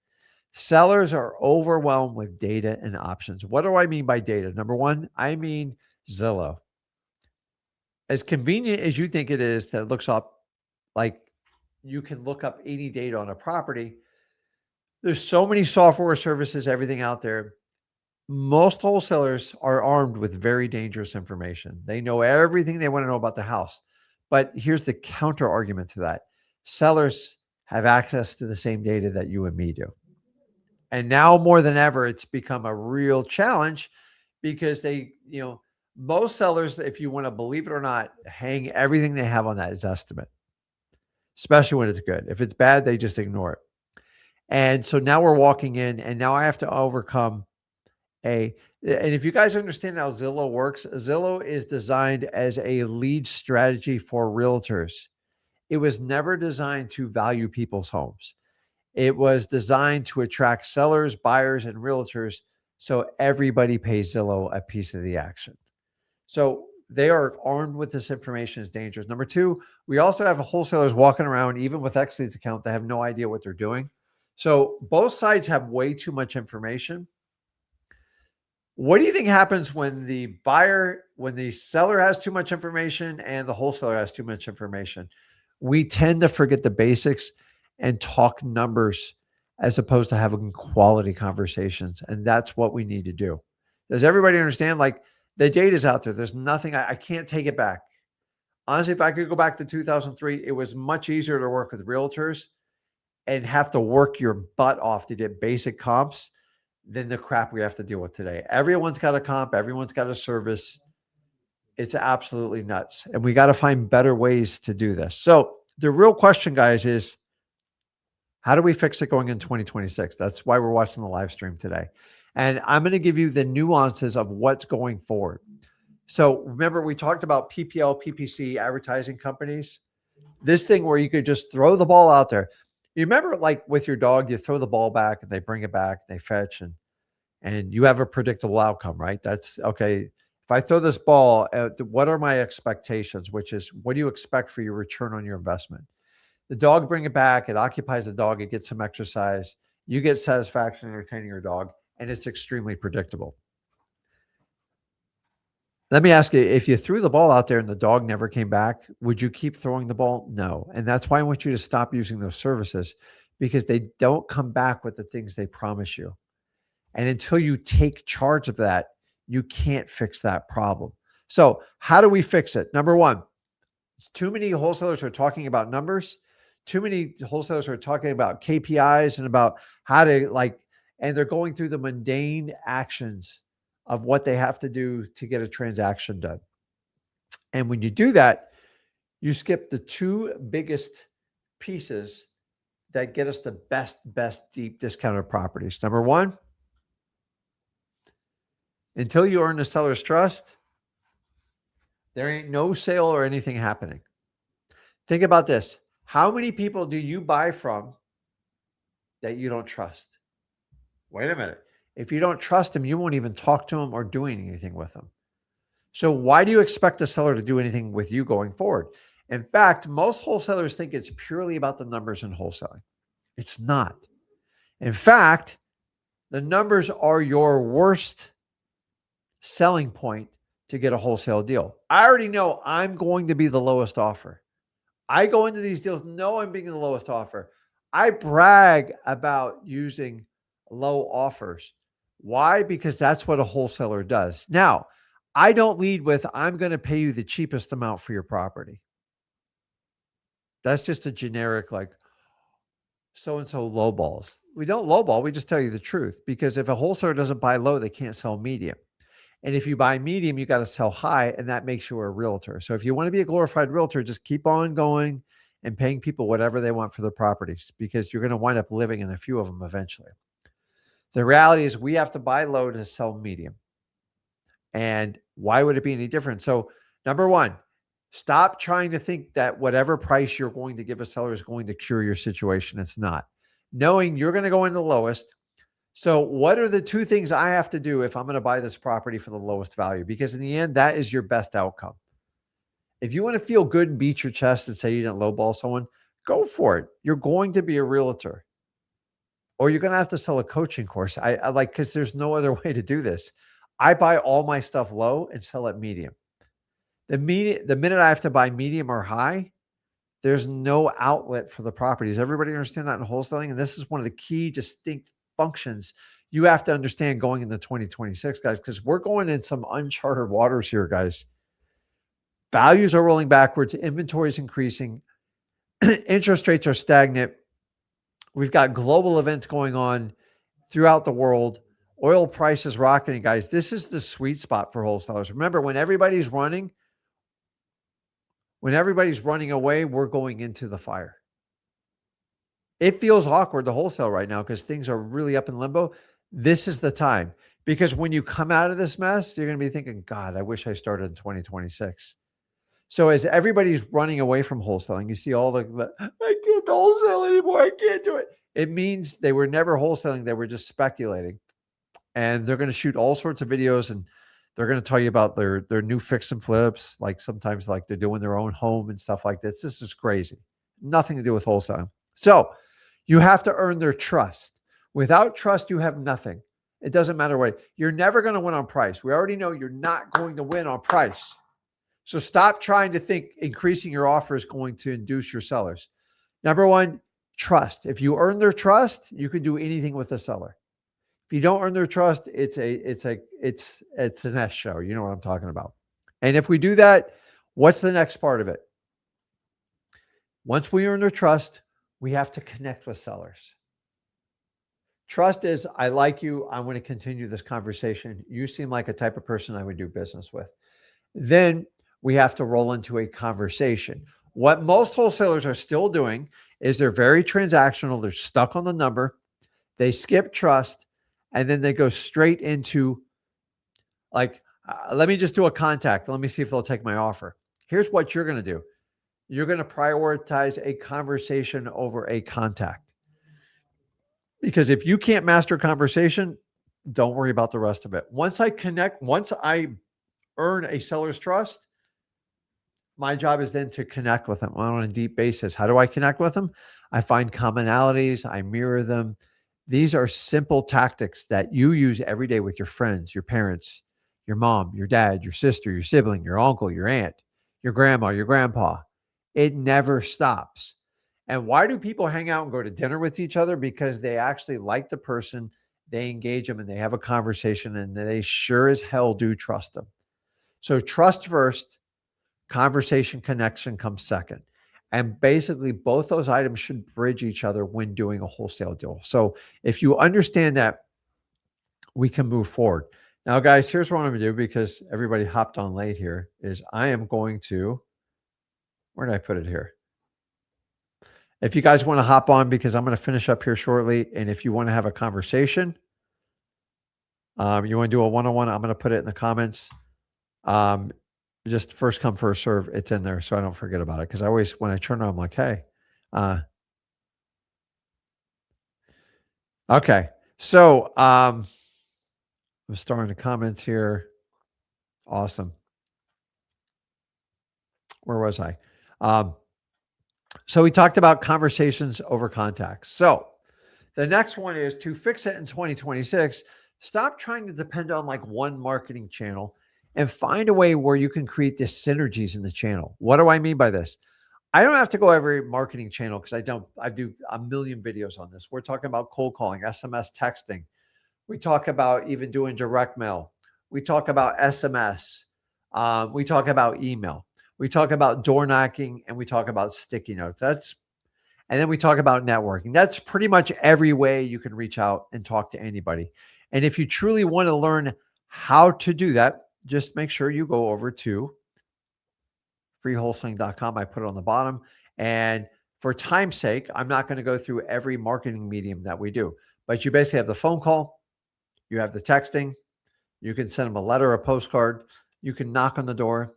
Sellers are overwhelmed with data and options. What do I mean by data? Number one, I mean Zillow. As convenient as you think it is that it looks up, like you can look up any data on a property, there's so many software services, everything out there. Most wholesalers are armed with very dangerous information. They know everything they want to know about the house. But here's the counter argument to that. Sellers have access to the same data that you and me do. And now more than ever, it's become a real challenge because most sellers, if you want to believe it or not, hang everything they have on that as estimate, especially when it's good. If it's bad, they just ignore it. And so now we're walking in and now I have to overcome and if you guys understand how Zillow works, Zillow is designed as a lead strategy for realtors. It was never designed to value people's homes. It was designed to attract sellers, buyers, and realtors so everybody pays Zillow a piece of the action. So they are armed with this information is dangerous. Number two, we also have wholesalers walking around, even with X-Leads account, that have no idea what they're doing. So both sides have way too much information. What do you think happens when the seller has too much information and the wholesaler has too much information? We tend to forget the basics and talk numbers as opposed to having quality conversations. And that's what we need to do. Does everybody understand? Like, the data's out there. There's nothing, I can't take it back. Honestly, if I could go back to 2003, it was much easier to work with realtors and have to work your butt off to get basic comps than the crap we have to deal with today. Everyone's got a comp, everyone's got a service. It's absolutely nuts. And we got to find better ways to do this. So the real question, guys, is how do we fix it going in 2026? That's why we're watching the live stream today. And I'm going to give you the nuances of what's going forward. So remember, we talked about PPL, PPC advertising companies. This thing where you could just throw the ball out there. You remember, like with your dog, you throw the ball back and they bring it back, they fetch, and you have a predictable outcome, right? That's okay. If I throw this ball, what are my expectations? Which is, what do you expect for your return on your investment? The dog bring it back, it occupies the dog, it gets some exercise, you get satisfaction entertaining your dog, and it's extremely predictable. Let me ask you, if you threw the ball out there and the dog never came back, would you keep throwing the ball? No. And that's why I want you to stop using those services, because they don't come back with the things they promise you. And until you take charge of that, you can't fix that problem. So how do we fix it? Number one, too many wholesalers are talking about numbers. Too many wholesalers are talking about KPIs and about how to and they're going through the mundane actions of what they have to do to get a transaction done. And when you do that, you skip the two biggest pieces that get us the best deep discounted properties. Number one, until you earn the seller's trust, there ain't no sale or anything happening. Think about this. How many people do you buy from that you don't trust? Wait a minute. If you don't trust them, you won't even talk to them or do anything with them. So why do you expect the seller to do anything with you going forward? In fact, most wholesalers think it's purely about the numbers in wholesaling. It's not. In fact, the numbers are your worst selling point to get a wholesale deal. I already know I'm going to be the lowest offer. I go into these deals knowing I'm being the lowest offer. I brag about using low offers. Why? Because that's what a wholesaler does. Now, I don't lead with, I'm going to pay you the cheapest amount for your property. That's just a generic, like, so-and-so lowballs. We don't lowball. We just tell you the truth, because if a wholesaler doesn't buy low, they can't sell medium. And if you buy medium, you got to sell high, and that makes you a realtor. So if you want to be a glorified realtor, just keep on going and paying people whatever they want for their properties, because you're going to wind up living in a few of them eventually. The reality is we have to buy low to sell medium. And why would it be any different? So number one, stop trying to think that whatever price you're going to give a seller is going to cure your situation. It's not. Knowing you're going to go in the lowest. So what are the two things I have to do if I'm going to buy this property for the lowest value? Because in the end, that is your best outcome. If you want to feel good and beat your chest and say you didn't lowball someone, go for it. You're going to be a realtor. Or you're going to have to sell a coaching course. I like, because there's no other way to do this. I buy all my stuff low and sell at medium. The minute I have to buy medium or high, there's no outlet for the properties. Everybody understand that in wholesaling? And this is one of the key distinct functions you have to understand going into 2026, guys, because we're going in some uncharted waters here, guys. Values are rolling backwards. Inventory is increasing. Interest rates are stagnant. We've got global events going on throughout the world. Oil prices rocketing, guys. This is the sweet spot for wholesalers. Remember, when everybody's running away, we're going into the fire. It feels awkward to wholesale right now because things are really up in limbo. This is the time, because when you come out of this mess, you're going to be thinking, God, I wish I started in 2026. So as everybody's running away from wholesaling, you see all I can't wholesale anymore. I can't do it. It means they were never wholesaling. They were just speculating. And they're going to shoot all sorts of videos, and they're going to tell you about their new fix and flips. Like sometimes like they're doing their own home and stuff like this. This is crazy. Nothing to do with wholesaling. So you have to earn their trust. Without trust, you have nothing. It doesn't matter what. You're never going to win on price. We already know you're not going to win on price. So stop trying to think increasing your offer is going to induce your sellers. Number one, Trust. If you earn their trust, you can do anything with a seller. If you don't earn their trust, it's an S show. You know what I'm talking about. And if we do that, what's the next part of it? Once we earn their trust, we have to connect with sellers. Trust is, I like you. I want to continue this conversation. You seem like a type of person I would do business with. Then we have to roll into a conversation. What most wholesalers are still doing is they're very transactional. They're stuck on the number. They skip trust, and then they go straight into like, let me just do a contact. Let me see if they'll take my offer. Here's what you're going to do. You're going to prioritize a conversation over a contact. Because if you can't master conversation, don't worry about the rest of it. Once I earn a seller's trust, my job is then to connect with them on a deep basis. How do I connect with them? I find commonalities, I mirror them. These are simple tactics that you use every day with your friends, your parents, your mom, your dad, your sister, your sibling, your uncle, your aunt, your grandma, your grandpa. It never stops. And why do people hang out and go to dinner with each other? Because they actually like the person, they engage them, and they have a conversation, and they sure as hell do trust them. So trust first, conversation connection comes second. And basically, both those items should bridge each other when doing a wholesale deal. So if you understand that, we can move forward. Now, guys, here's what I'm going to do because everybody hopped on late here is I am going to, where did I put it here? If you guys want to hop on, because I'm going to finish up here shortly. And if you want to have a conversation, you want to do a one-on-one, I'm going to put it in the comments. Just first come, first serve. It's in there, so I don't forget about it. Because I always, when I turn on, I'm like, hey. Okay. So I'm starting the comments here. Awesome. Where was I? So we talked about conversations over contacts. So the next one is to fix it in 2026. Stop trying to depend on like one marketing channel and find a way where you can create the synergies in the channel. What do I mean by this? I don't have to go every marketing channel because I do a million videos on this. We're talking about cold calling, SMS texting. We talk about even doing direct mail. We talk about SMS. We talk about email. We talk about door knocking, and we talk about sticky notes. And then we talk about networking. That's pretty much every way you can reach out and talk to anybody. And if you truly want to learn how to do that, just make sure you go over to freewholesaling.com. I put it on the bottom. And for time's sake, I'm not going to go through every marketing medium that we do. But you basically have the phone call, you have the texting, you can send them a letter, a postcard, you can knock on the door,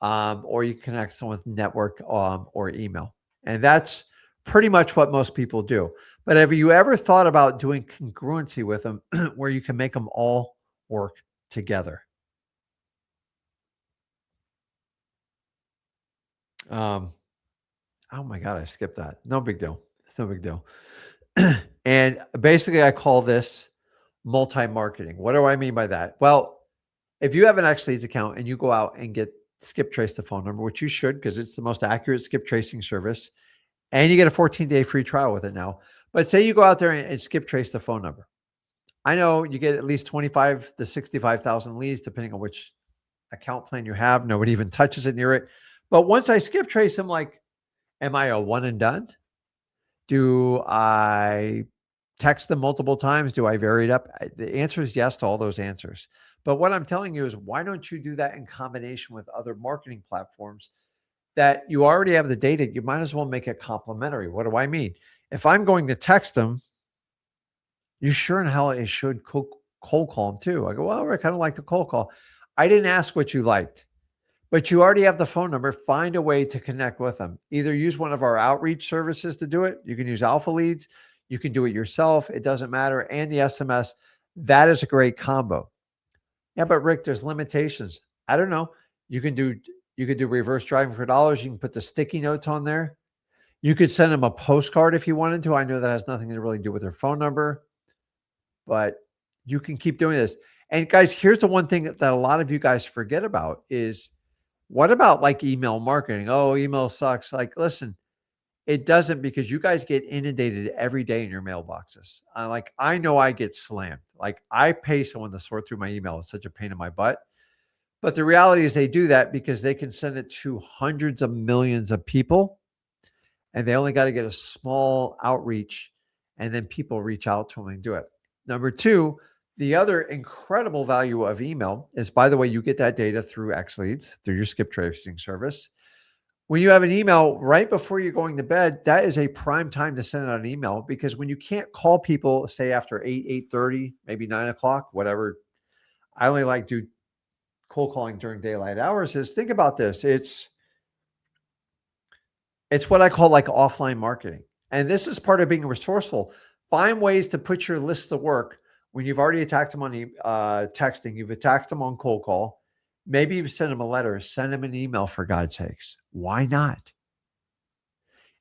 or you connect someone with network or email. And that's pretty much what most people do. But have you ever thought about doing congruency with them where you can make them all work together? Oh my God, I skipped that. No big deal. It's no big deal. And basically I call this multi-marketing. What do I mean by that? Well, if you have an X-Leads account and you go out and get skip trace the phone number, which you should, because it's the most accurate skip tracing service, and you get a 14-day free trial with it now. But say you go out there and skip trace the phone number. I know you get at least 25 to 65,000 leads, depending on which account plan you have. Nobody even touches it near it. But once I skip trace, I'm like, am I a one and done? Do I text them multiple times? Do I vary it up? The answer is yes to all those answers. But what I'm telling you is, why don't you do that in combination with other marketing platforms that you already have the data? You might as well make it complementary. What do I mean? If I'm going to text them, you sure in hell should cold call them too. I go, well, Rick, I don't like the cold call. I didn't ask what you liked, but you already have the phone number. Find a way to connect with them. Either use one of our outreach services to do it. You can use Alpha Leads. You can do it yourself. It doesn't matter. And the SMS, that is a great combo. Yeah, but Rick, there's limitations. I don't know. You could do reverse driving for dollars. You can put the sticky notes on there. You could send them a postcard if you wanted to. I know that has nothing to really do with their phone number, but you can keep doing this. And guys, here's the one thing that a lot of you guys forget about is, what about like email marketing? Oh, email sucks. Like, listen, It doesn't, because you guys get inundated every day in your mailboxes. I know I get slammed. Like, I pay someone to sort through my email. It's such a pain in my butt. But the reality is they do that because they can send it to hundreds of millions of people, and they only got to get a small outreach, and then people reach out to them and do it. Number two, the other incredible value of email is, by the way, you get that data through XLeads, through your skip tracing service. When you have an email right before you're going to bed, that is a prime time to send out an email, because when you can't call people, say after 8:30, maybe 9 o'clock, whatever. I only like do cold calling during daylight hours. Is, think about this. It's what I call like offline marketing. And this is part of being resourceful. Find ways to put your list to work when you've already attacked them on texting, you've attacked them on cold call. Maybe you've sent them a letter, send them an email, for God's sakes. Why not?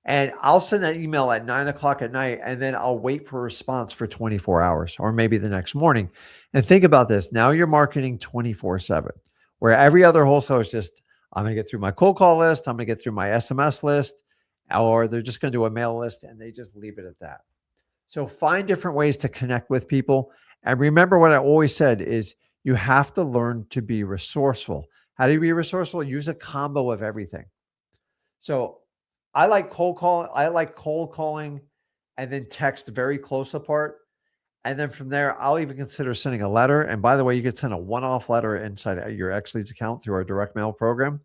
And I'll send that email at 9 o'clock at night, and then I'll wait for a response for 24 hours, or maybe the next morning. And think about this. Now you're marketing 24/7, where every other wholesaler is just, I'm going to get through my cold call list, I'm going to get through my SMS list, or they're just going to do a mail list, and they just leave it at that. So find different ways to connect with people. And remember what I always said is, you have to learn to be resourceful. How do you be resourceful? Use a combo of everything. So I like cold calling and then text very close apart. And then from there, I'll even consider sending a letter. And by the way, you could send a one-off letter inside your XLeads account through our direct mail program.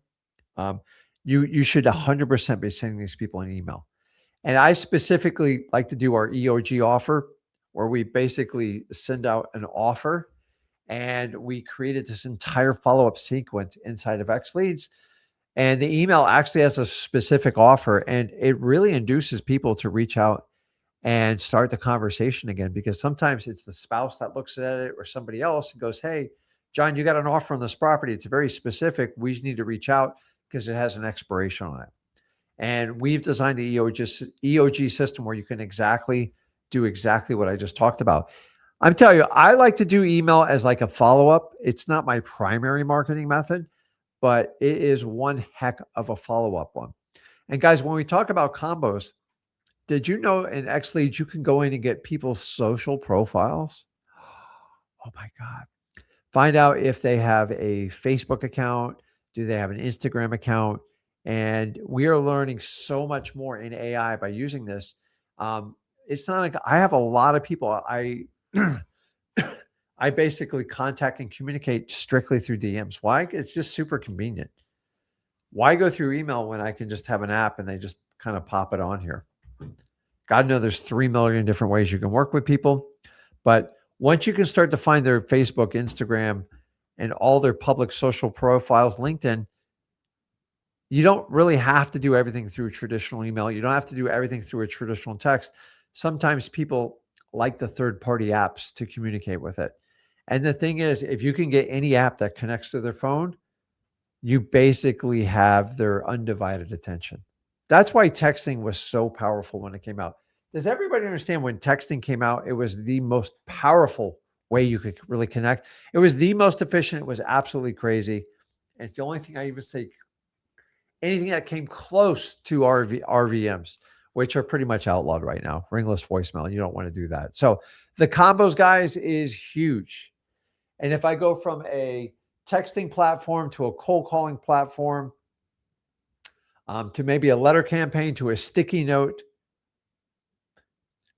You should 100% be sending these people an email. And I specifically like to do our EOG offer, where we basically send out an offer, and we created this entire follow-up sequence inside of XLeads. And the email actually has a specific offer, and it really induces people to reach out and start the conversation again, because sometimes it's the spouse that looks at it, or somebody else, and goes, hey, John, you got an offer on this property. It's very specific. We need to reach out because it has an expiration on it. And we've designed the EOG system where you can do exactly what I just talked about. I'm telling you, I like to do email as like a follow-up. It's not my primary marketing method, but it is one heck of a follow-up one. And guys, when we talk about combos, did you know in XLeads you can go in and get people's social profiles? Oh my God. Find out if they have a Facebook account. Do they have an Instagram account? And we are learning so much more in AI by using this. It's not like I have a lot of people I basically contact and communicate strictly through DMs. Why? It's just super convenient. Why go through email when I can just have an app and they just kind of pop it on here? God knows there's 3 million different ways you can work with people. But once you can start to find their Facebook, Instagram, and all their public social profiles, LinkedIn, you don't really have to do everything through traditional email. You don't have to do everything through a traditional text. Sometimes people like the third-party apps to communicate with it. And the thing is, if you can get any app that connects to their phone, you basically have their undivided attention. That's why texting was so powerful when it came out. Does everybody understand when texting came out, it was the most powerful way you could really connect? It was the most efficient. It was absolutely crazy. And it's the only thing I even say, anything that came close to RVMs, which are pretty much outlawed right now. Ringless voicemail, you don't want to do that. So the combos, guys, is huge. And if I go from a texting platform to a cold calling platform, to maybe a letter campaign, to a sticky note,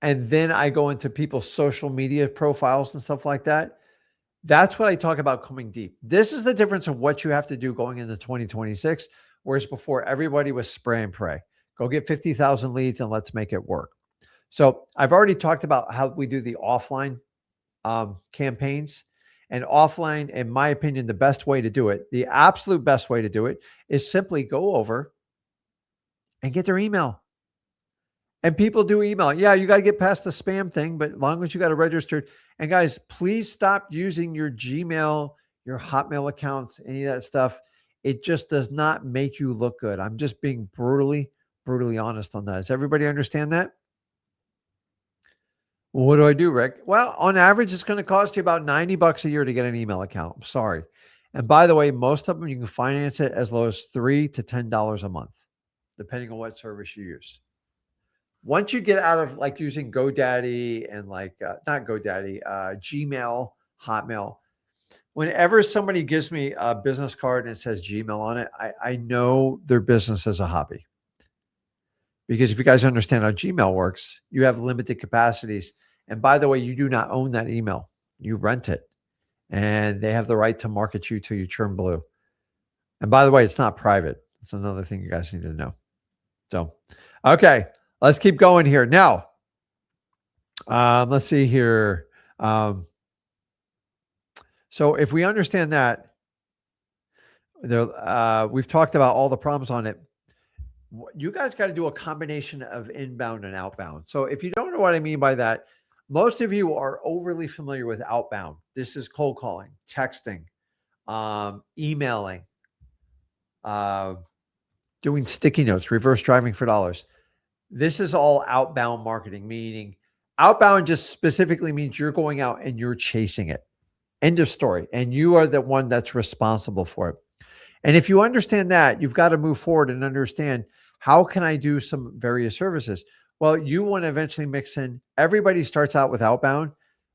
and then I go into people's social media profiles and stuff like that, that's what I talk about coming deep. This is the difference of what you have to do going into 2026, whereas before everybody was spray and pray. Go get 50,000 leads and let's make it work. So I've already talked about how we do the offline campaigns. And offline, in my opinion, the best way to do it, the absolute best way to do it, is simply go over and get their email. And people do email. Yeah, you got to get past the spam thing, but as long as you got it registered. And guys, please stop using your Gmail, your Hotmail accounts, any of that stuff. It just does not make you look good. I'm just being brutally honest on that. Does everybody understand that? Well, what do I do, Rick? Well, on average, it's going to cost you about $90 a year to get an email account. I'm sorry. And by the way, most of them, you can finance it as low as $3 to $10 a month, depending on what service you use. Once you get out of like using GoDaddy and like, not GoDaddy, Gmail, Hotmail, whenever somebody gives me a business card and it says Gmail on it, I know their business is a hobby. Because if you guys understand how Gmail works, you have limited capacities. And by the way, you do not own that email. You rent it. And they have the right to market you till you turn blue. And by the way, it's not private. It's another thing you guys need to know. So, okay, let's keep going here. Now, let's see here. So if we understand that, we've talked about all the problems on it. You guys got to do a combination of inbound and outbound. So if you don't know what I mean by that, most of you are overly familiar with outbound. This is cold calling, texting, emailing, doing sticky notes, reverse driving for dollars. This is all outbound marketing, meaning outbound just specifically means you're going out and you're chasing it. End of story. And you are the one that's responsible for it. And if you understand that, you've got to move forward and understand, how can I do some various services? Well, you want to eventually mix in, everybody starts out with outbound,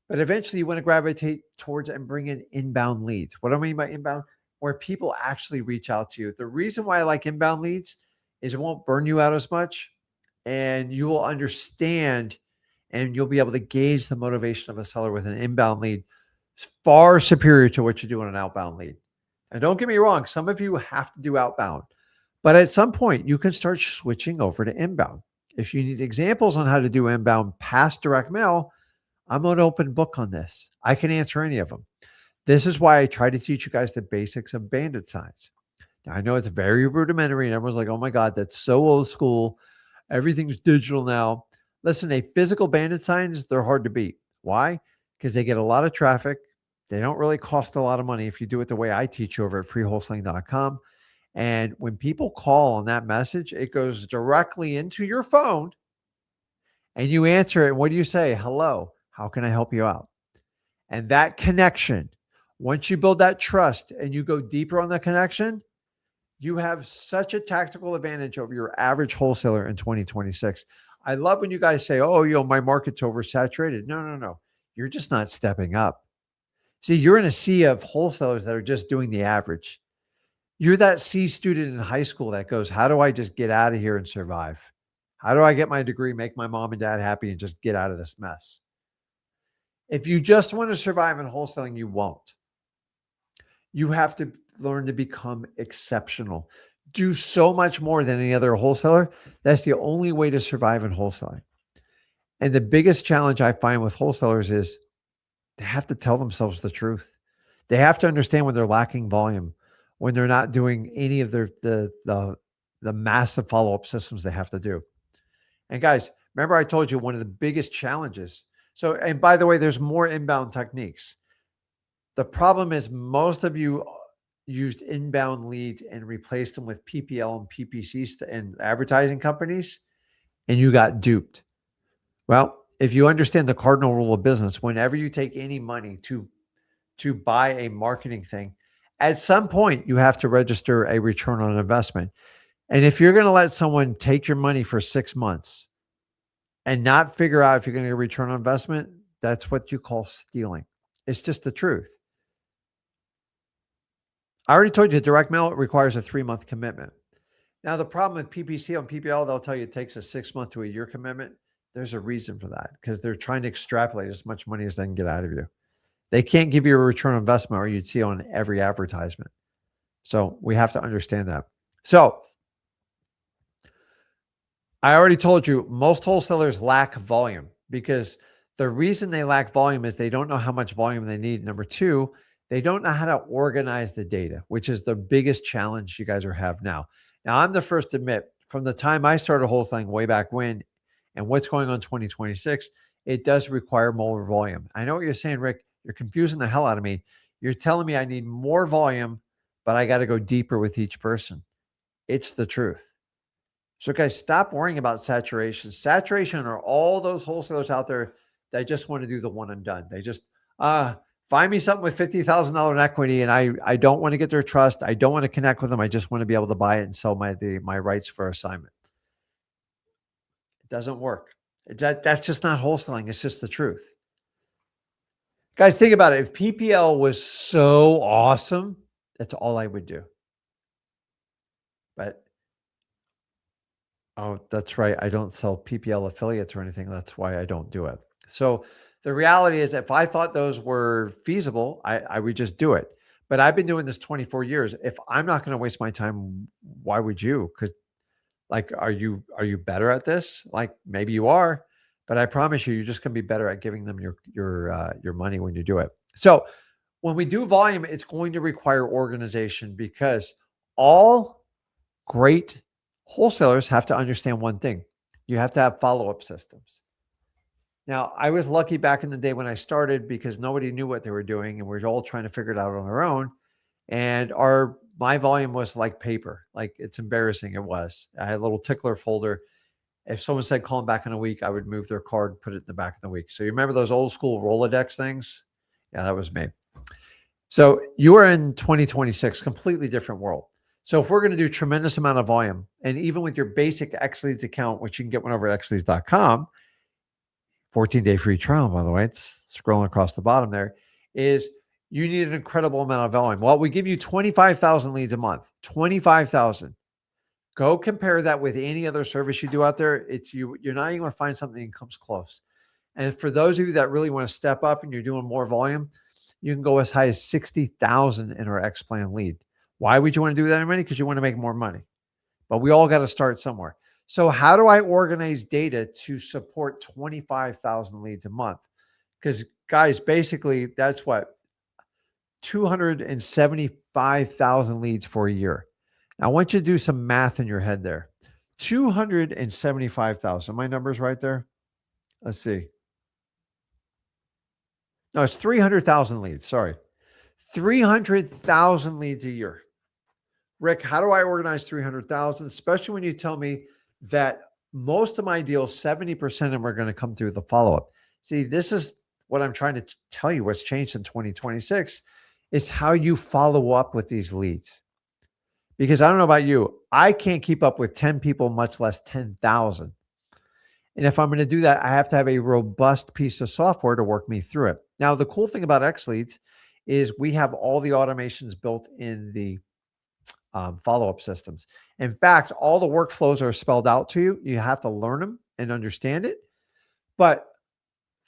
but eventually you want to gravitate towards and bring in inbound leads. What do I mean by inbound? Where people actually reach out to you. The reason why I like inbound leads is it won't burn you out as much, and you will understand and you'll be able to gauge the motivation of a seller with an inbound lead. It's far superior to what you do on an outbound lead. And don't get me wrong, some of you have to do outbound, but at some point you can start switching over to inbound. If you need examples on how to do inbound past direct mail, I'm an open book on this. I can answer any of them. This is why I try to teach you guys the basics of bandit signs. Now, I know it's very rudimentary and everyone's like, oh my God, that's so old school. Everything's digital now. Listen, a physical bandit signs, they're hard to beat. Why? Because they get a lot of traffic. They don't really cost a lot of money if you do it the way I teach over at freewholesaling.com. And when people call on that message, it goes directly into your phone and you answer it. And what do you say? Hello, how can I help you out? And that connection, once you build that trust and you go deeper on the connection, you have such a tactical advantage over your average wholesaler in 2026. I love when you guys say, oh, my market's oversaturated. No. You're just not stepping up. See, you're in a sea of wholesalers that are just doing the average. You're that C student in high school that goes, how do I just get out of here and survive? How do I get my degree, make my mom and dad happy, and just get out of this mess? If you just want to survive in wholesaling, you won't. You have to learn to become exceptional. Do so much more than any other wholesaler. That's the only way to survive in wholesaling. And the biggest challenge I find with wholesalers is they have to tell themselves the truth. They have to understand when they're lacking volume, when they're not doing any of the massive follow-up systems they have to do. And guys, remember I told you one of the biggest challenges. So, and by the way, there's more inbound techniques. The problem is most of you used inbound leads and replaced them with PPL and PPC and advertising companies, and you got duped. Well, if you understand the cardinal rule of business, whenever you take any money to buy a marketing thing, at some point you have to register a return on investment. And if you're going to let someone take your money for 6 months and not figure out if you're going to get a return on investment, that's what you call stealing. It's just the truth. I already told you direct mail requires a 3-month commitment. Now, the problem with PPC and PPL, they'll tell you it takes a 6-month to a year commitment. There's a reason for that because they're trying to extrapolate as much money as they can get out of you. They can't give you a return on investment or you'd see on every advertisement. So we have to understand that. So I already told you most wholesalers lack volume because the reason they lack volume is they don't know how much volume they need. Number two, they don't know how to organize the data, which is the biggest challenge you guys have now. Now, I'm the first to admit, from the time I started wholesaling way back when and what's going on in 2026, it does require more volume. I know what you're saying, Rick. You're confusing the hell out of me. You're telling me I need more volume, but I got to go deeper with each person. It's the truth. So guys, stop worrying about saturation. Saturation are all those wholesalers out there that just want to do the one and done. They just find me something with $50,000 in equity, and I don't want to get their trust. I don't want to connect with them. I just want to be able to buy it and sell my rights for assignment. Doesn't work. That's just not wholesaling. It's just the truth. Guys, think about it. If PPL was so awesome, that's all I would do. But oh, that's right. I don't sell PPL affiliates or anything. That's why I don't do it. So the reality is, if I thought those were feasible, I would just do it. But I've been doing this 24 years. If I'm not going to waste my time, why would you? Because like, are you better at this? Like maybe you are, but I promise you, you're just going to be better at giving them your money when you do it. So when we do volume, it's going to require organization because all great wholesalers have to understand one thing. You have to have follow-up systems. Now, I was lucky back in the day when I started because nobody knew what they were doing and we were all trying to figure it out on our own. And my volume was like paper. Like it's embarrassing. It was. I had a little tickler folder. If someone said call them back in a week, I would move their card, put it in the back of the week. So you remember those old school Rolodex things? Yeah, that was me. So you are in 2026, completely different world. So if we're going to do tremendous amount of volume, and even with your basic XLeads account, which you can get one over at xleads.com, 14-day free trial, by the way, it's scrolling across the bottom there, is you need an incredible amount of volume. Well, we give you 25,000 leads a month, 25,000. Go compare that with any other service you do out there. You're not even going to find something that comes close. And for those of you that really want to step up and you're doing more volume, you can go as high as 60,000 in our X Plan lead. Why would you want to do that money? Because you want to make more money. But we all got to start somewhere. So how do I organize data to support 25,000 leads a month? Because guys, basically that's what 275,000 leads for a year. Now I want you to do some math in your head there. 275,000. My number's right there. Let's see. No, it's 300,000 leads. Sorry. 300,000 leads a year. Rick, how do I organize 300,000? Especially when you tell me that most of my deals, 70% of them are going to come through the follow-up. See, this is what I'm trying to tell you. What's changed in 2026 is how you follow up with these leads. Because I don't know about you, I can't keep up with 10 people, much less 10,000. And if I'm going to do that, I have to have a robust piece of software to work me through it. Now, the cool thing about XLeads is we have all the automations built in the follow-up systems. In fact, all the workflows are spelled out to you. You have to learn them and understand it. But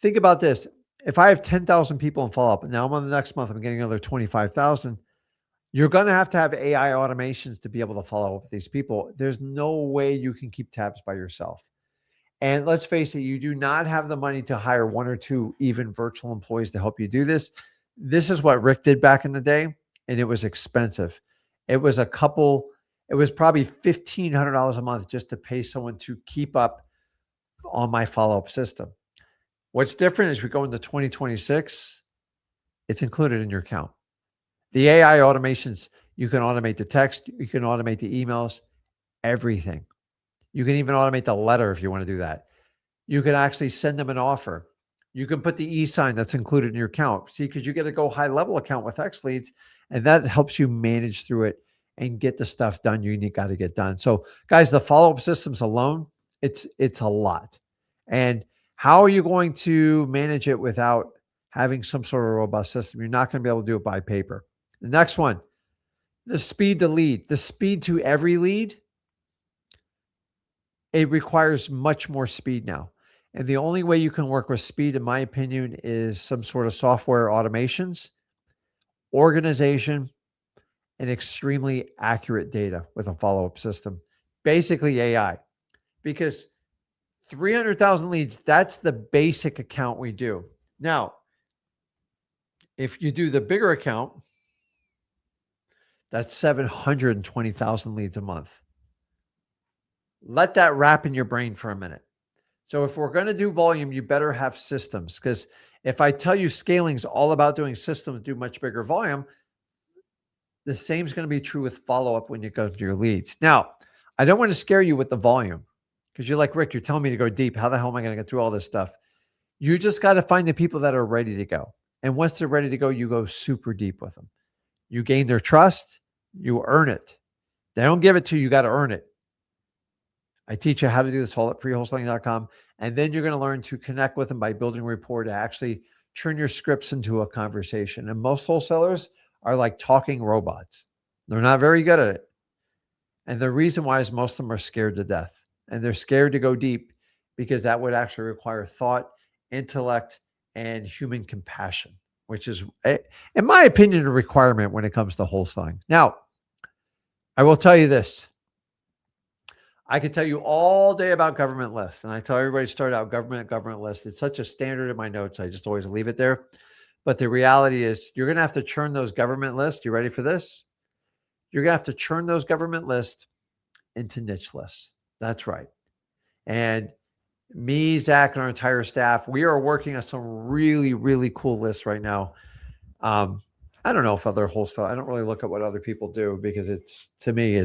think about this. If I have 10,000 people in follow-up, and now I'm on the next month, I'm getting another 25,000. You're going to have AI automations to be able to follow up with these people. There's no way you can keep tabs by yourself. And let's face it, you do not have the money to hire one or two even virtual employees to help you do this. This is what Rick did back in the day, and it was expensive. It was probably $1,500 a month just to pay someone to keep up on my follow-up system. What's different is we go into 2026, it's included in your account. The AI automations, you can automate the text, you can automate the emails, everything. You can even automate the letter if you want to do that. You can actually send them an offer. You can put the e-sign that's included in your account. See, because you get to go high-level account with XLeads, and that helps you manage through it and get the stuff done you got to get done. So, guys, the follow-up systems alone, it's a lot. And how are you going to manage it without having some sort of robust system? You're not going to be able to do it by paper. The next one, the speed to lead, the speed to every lead. It requires much more speed now. And the only way you can work with speed, in my opinion, is some sort of software automations, organization, and extremely accurate data with a follow-up system. Basically AI. Because 300,000 leads, that's the basic account we do. Now, if you do the bigger account, that's 720,000 leads a month. Let that wrap in your brain for a minute. So if we're going to do volume, you better have systems, because if I tell you scaling is all about doing systems to do much bigger volume, the same is going to be true with follow-up when you go to your leads. Now, I don't want to scare you with the volume, because you're like, Rick, you're telling me to go deep. How the hell am I going to get through all this stuff? You just got to find the people that are ready to go. And once they're ready to go, you go super deep with them. You gain their trust. You earn it. They don't give it to you. You got to earn it. I teach you how to do this all at freewholesaling.com. And then you're going to learn to connect with them by building rapport to actually turn your scripts into a conversation. And most wholesalers are like talking robots. They're not very good at it. And the reason why is most of them are scared to death. And they're scared to go deep because that would actually require thought, intellect, and human compassion, which is, in my opinion, a requirement when it comes to wholesaling. Now, I will tell you this. I could tell you all day about government lists, and I tell everybody to start out government list. It's such a standard in my notes. I just always leave it there. But the reality is you're going to have to churn those government lists. You ready for this? You're going to have to churn those government lists into niche lists. That's right. And me, Zach, and our entire staff, we are working on some really, really cool lists right now. I don't know if other wholesale, I don't really look at what other people do because to me,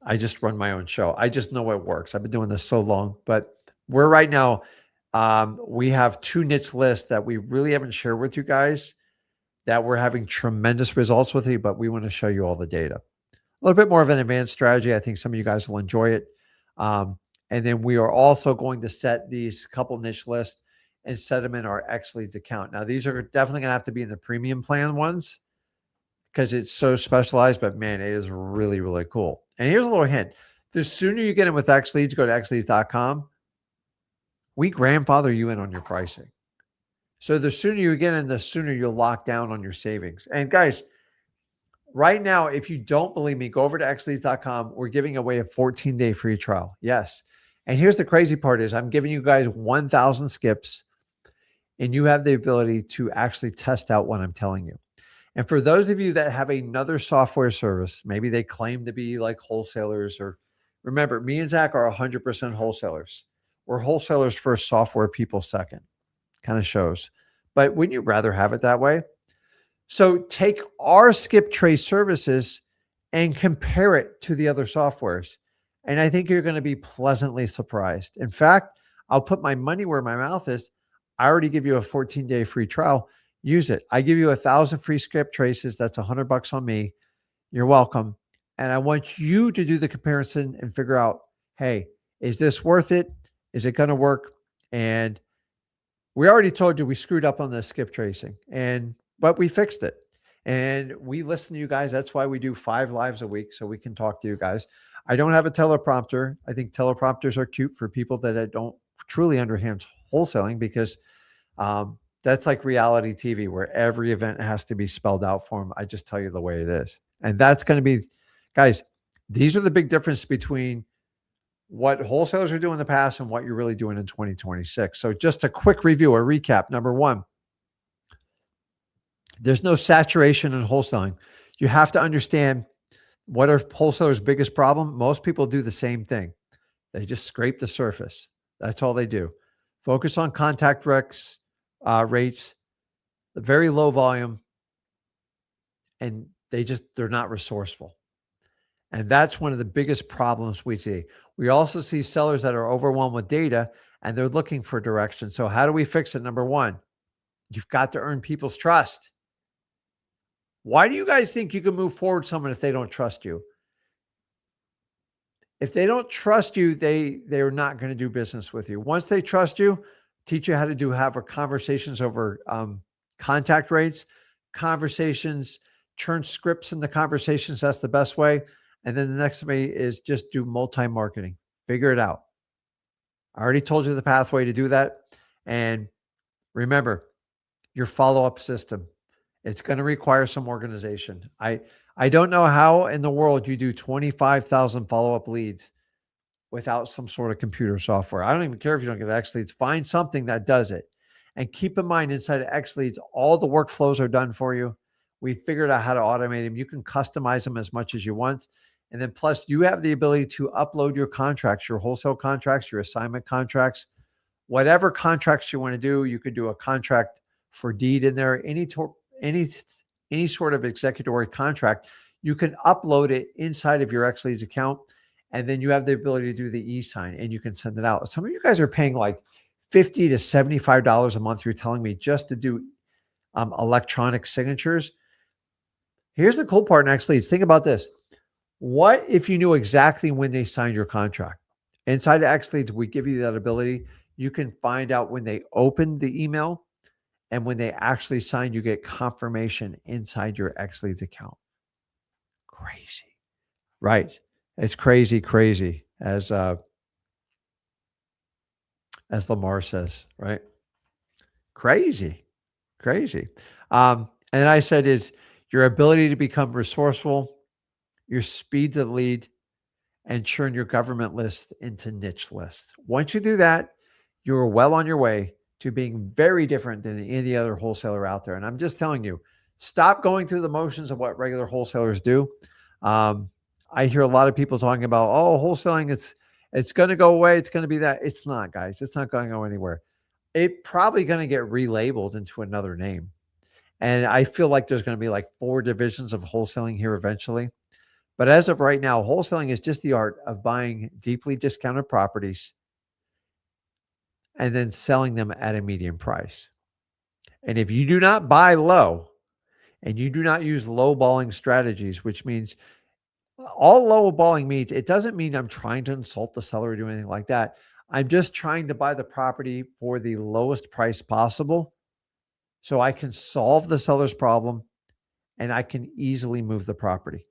I just run my own show. I just know it works. I've been doing this so long, but we're right now, we have 2 niche lists that we really haven't shared with you guys that we're having tremendous results with you, but we want to show you all the data. A little bit more of an advanced strategy. I think some of you guys will enjoy it. And then we are also going to set these couple niche lists and set them in our X Leads account. Now, these are definitely going to have to be in the premium plan ones because it's so specialized, but man, it is really, really cool. And here's a little hint. The sooner you get in with X Leads, go to xleads.com. We grandfather you in on your pricing. So the sooner you get in, the sooner you'll lock down on your savings. And guys, right now, if you don't believe me, go over to xleads.com. We're giving away a 14-day free trial. Yes. And here's the crazy part is I'm giving you guys 1,000 skips, and you have the ability to actually test out what I'm telling you. And for those of you that have another software service, maybe they claim to be like wholesalers, or remember, me and Zach are 100% wholesalers. We're wholesalers first, software people second. Kind of shows. But wouldn't you rather have it that way? So take our skip trace services and compare it to the other softwares. And I think you're going to be pleasantly surprised. In fact, I'll put my money where my mouth is. I already give you a 14-day free trial. Use it. I give you 1,000 free skip traces. That's $100 on me. You're welcome. And I want you to do the comparison and figure out, hey, is this worth it? Is it going to work? And we already told you we screwed up on the skip tracing, but we fixed it. And we listen to you guys. That's why we do 5 lives a week, so we can talk to you guys. I don't have a teleprompter. I think teleprompters are cute for people that don't truly understand wholesaling, because that's like reality TV where every event has to be spelled out for them. I just tell you the way it is. And that's going to be, guys, these are the big difference between what wholesalers are doing in the past and what you're really doing in 2026. So just a quick review or recap. Number one, there's no saturation in wholesaling. You have to understand what are wholesalers' biggest problem. Most people do the same thing. They just scrape the surface. That's all they do. Focus on contact rates, the very low volume, and they're not resourceful. And that's one of the biggest problems we see. We also see sellers that are overwhelmed with data and they're looking for direction. So how do we fix it? Number one, you've got to earn people's trust. Why do you guys think you can move forward someone if they don't trust you? If they don't trust you, they're not going to do business with you. Once they trust you, teach you how to have conversations over contact rates, conversations, turn scripts into conversations. That's the best way. And then the next way is just do multi-marketing. Figure it out. I already told you the pathway to do that. And remember, your follow-up system. It's going to require some organization. I don't know how in the world you do 25,000 follow-up leads without some sort of computer software. I don't even care if you don't get X Leads. Find something that does it. And keep in mind, inside of X Leads, all the workflows are done for you. We figured out how to automate them. You can customize them as much as you want. And then plus, you have the ability to upload your contracts, your wholesale contracts, your assignment contracts, whatever contracts you want to do. You could do a contract for deed in there, any sort of executory contract. You can upload it inside of your X Leads account, and then you have the ability to do the e-sign, and you can send it out. Some of you guys are paying like $50 to $75 a month. You're telling me just to do electronic signatures. Here's the cool part in X Leads. Think about this. What if you knew exactly when they signed your contract? Inside of X Leads, we give you that ability. You can find out when they opened the email and when they actually signed, you get confirmation inside your X Leads account. Crazy. Right. It's crazy, crazy, as Lamar says, right? Crazy, crazy. And I said is your ability to become resourceful, your speed to lead, and churn your government list into niche lists. Once you do that, you're well on your way to being very different than any other wholesaler out there. And I'm just telling you, stop going through the motions of what regular wholesalers do. Um, I hear a lot of people talking about, oh, wholesaling, it's going to go away. It's going to be that. It's not, guys. It's not going to go anywhere. It's probably going to get relabeled into another name. And I feel like there's going to be like 4 divisions of wholesaling here eventually. But as of right now, wholesaling is just the art of buying deeply discounted properties and then selling them at a median price. And if you do not buy low and you do not use low balling strategies, which means all low balling means, it doesn't mean I'm trying to insult the seller or do anything like that. I'm just trying to buy the property for the lowest price possible so I can solve the seller's problem and I can easily move the property.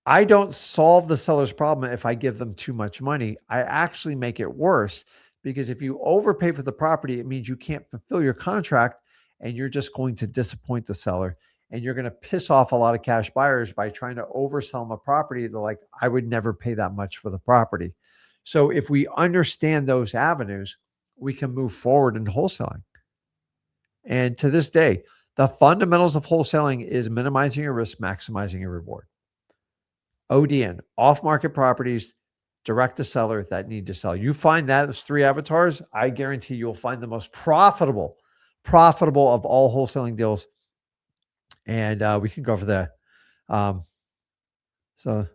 I don't solve the seller's problem if I give them too much money. I actually make it worse because if you overpay for the property, it means you can't fulfill your contract and you're just going to disappoint the seller. And you're going to piss off a lot of cash buyers by trying to oversell them a property. They're like, I would never pay that much for the property. So if we understand those avenues, we can move forward in wholesaling. And to this day, the fundamentals of wholesaling is minimizing your risk, maximizing your reward. ODN, off-market properties, direct to seller that need to sell. You find that those 3 avatars, I guarantee you'll find the most profitable of all wholesaling deals. And we can go over that. So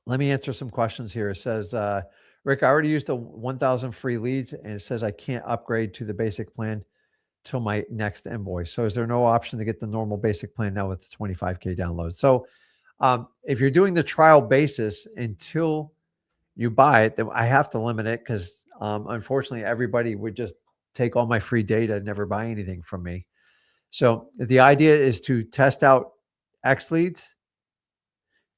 let me answer some questions here. It says, Rick, I already used the 1,000 free leads, and it says I can't upgrade to the basic plan till my next invoice. So is there no option to get the normal basic plan now with the 25K download? So if you're doing the trial basis until you buy it, then I have to limit it because unfortunately everybody would just take all my free data and never buy anything from me. So the idea is to test out X leads.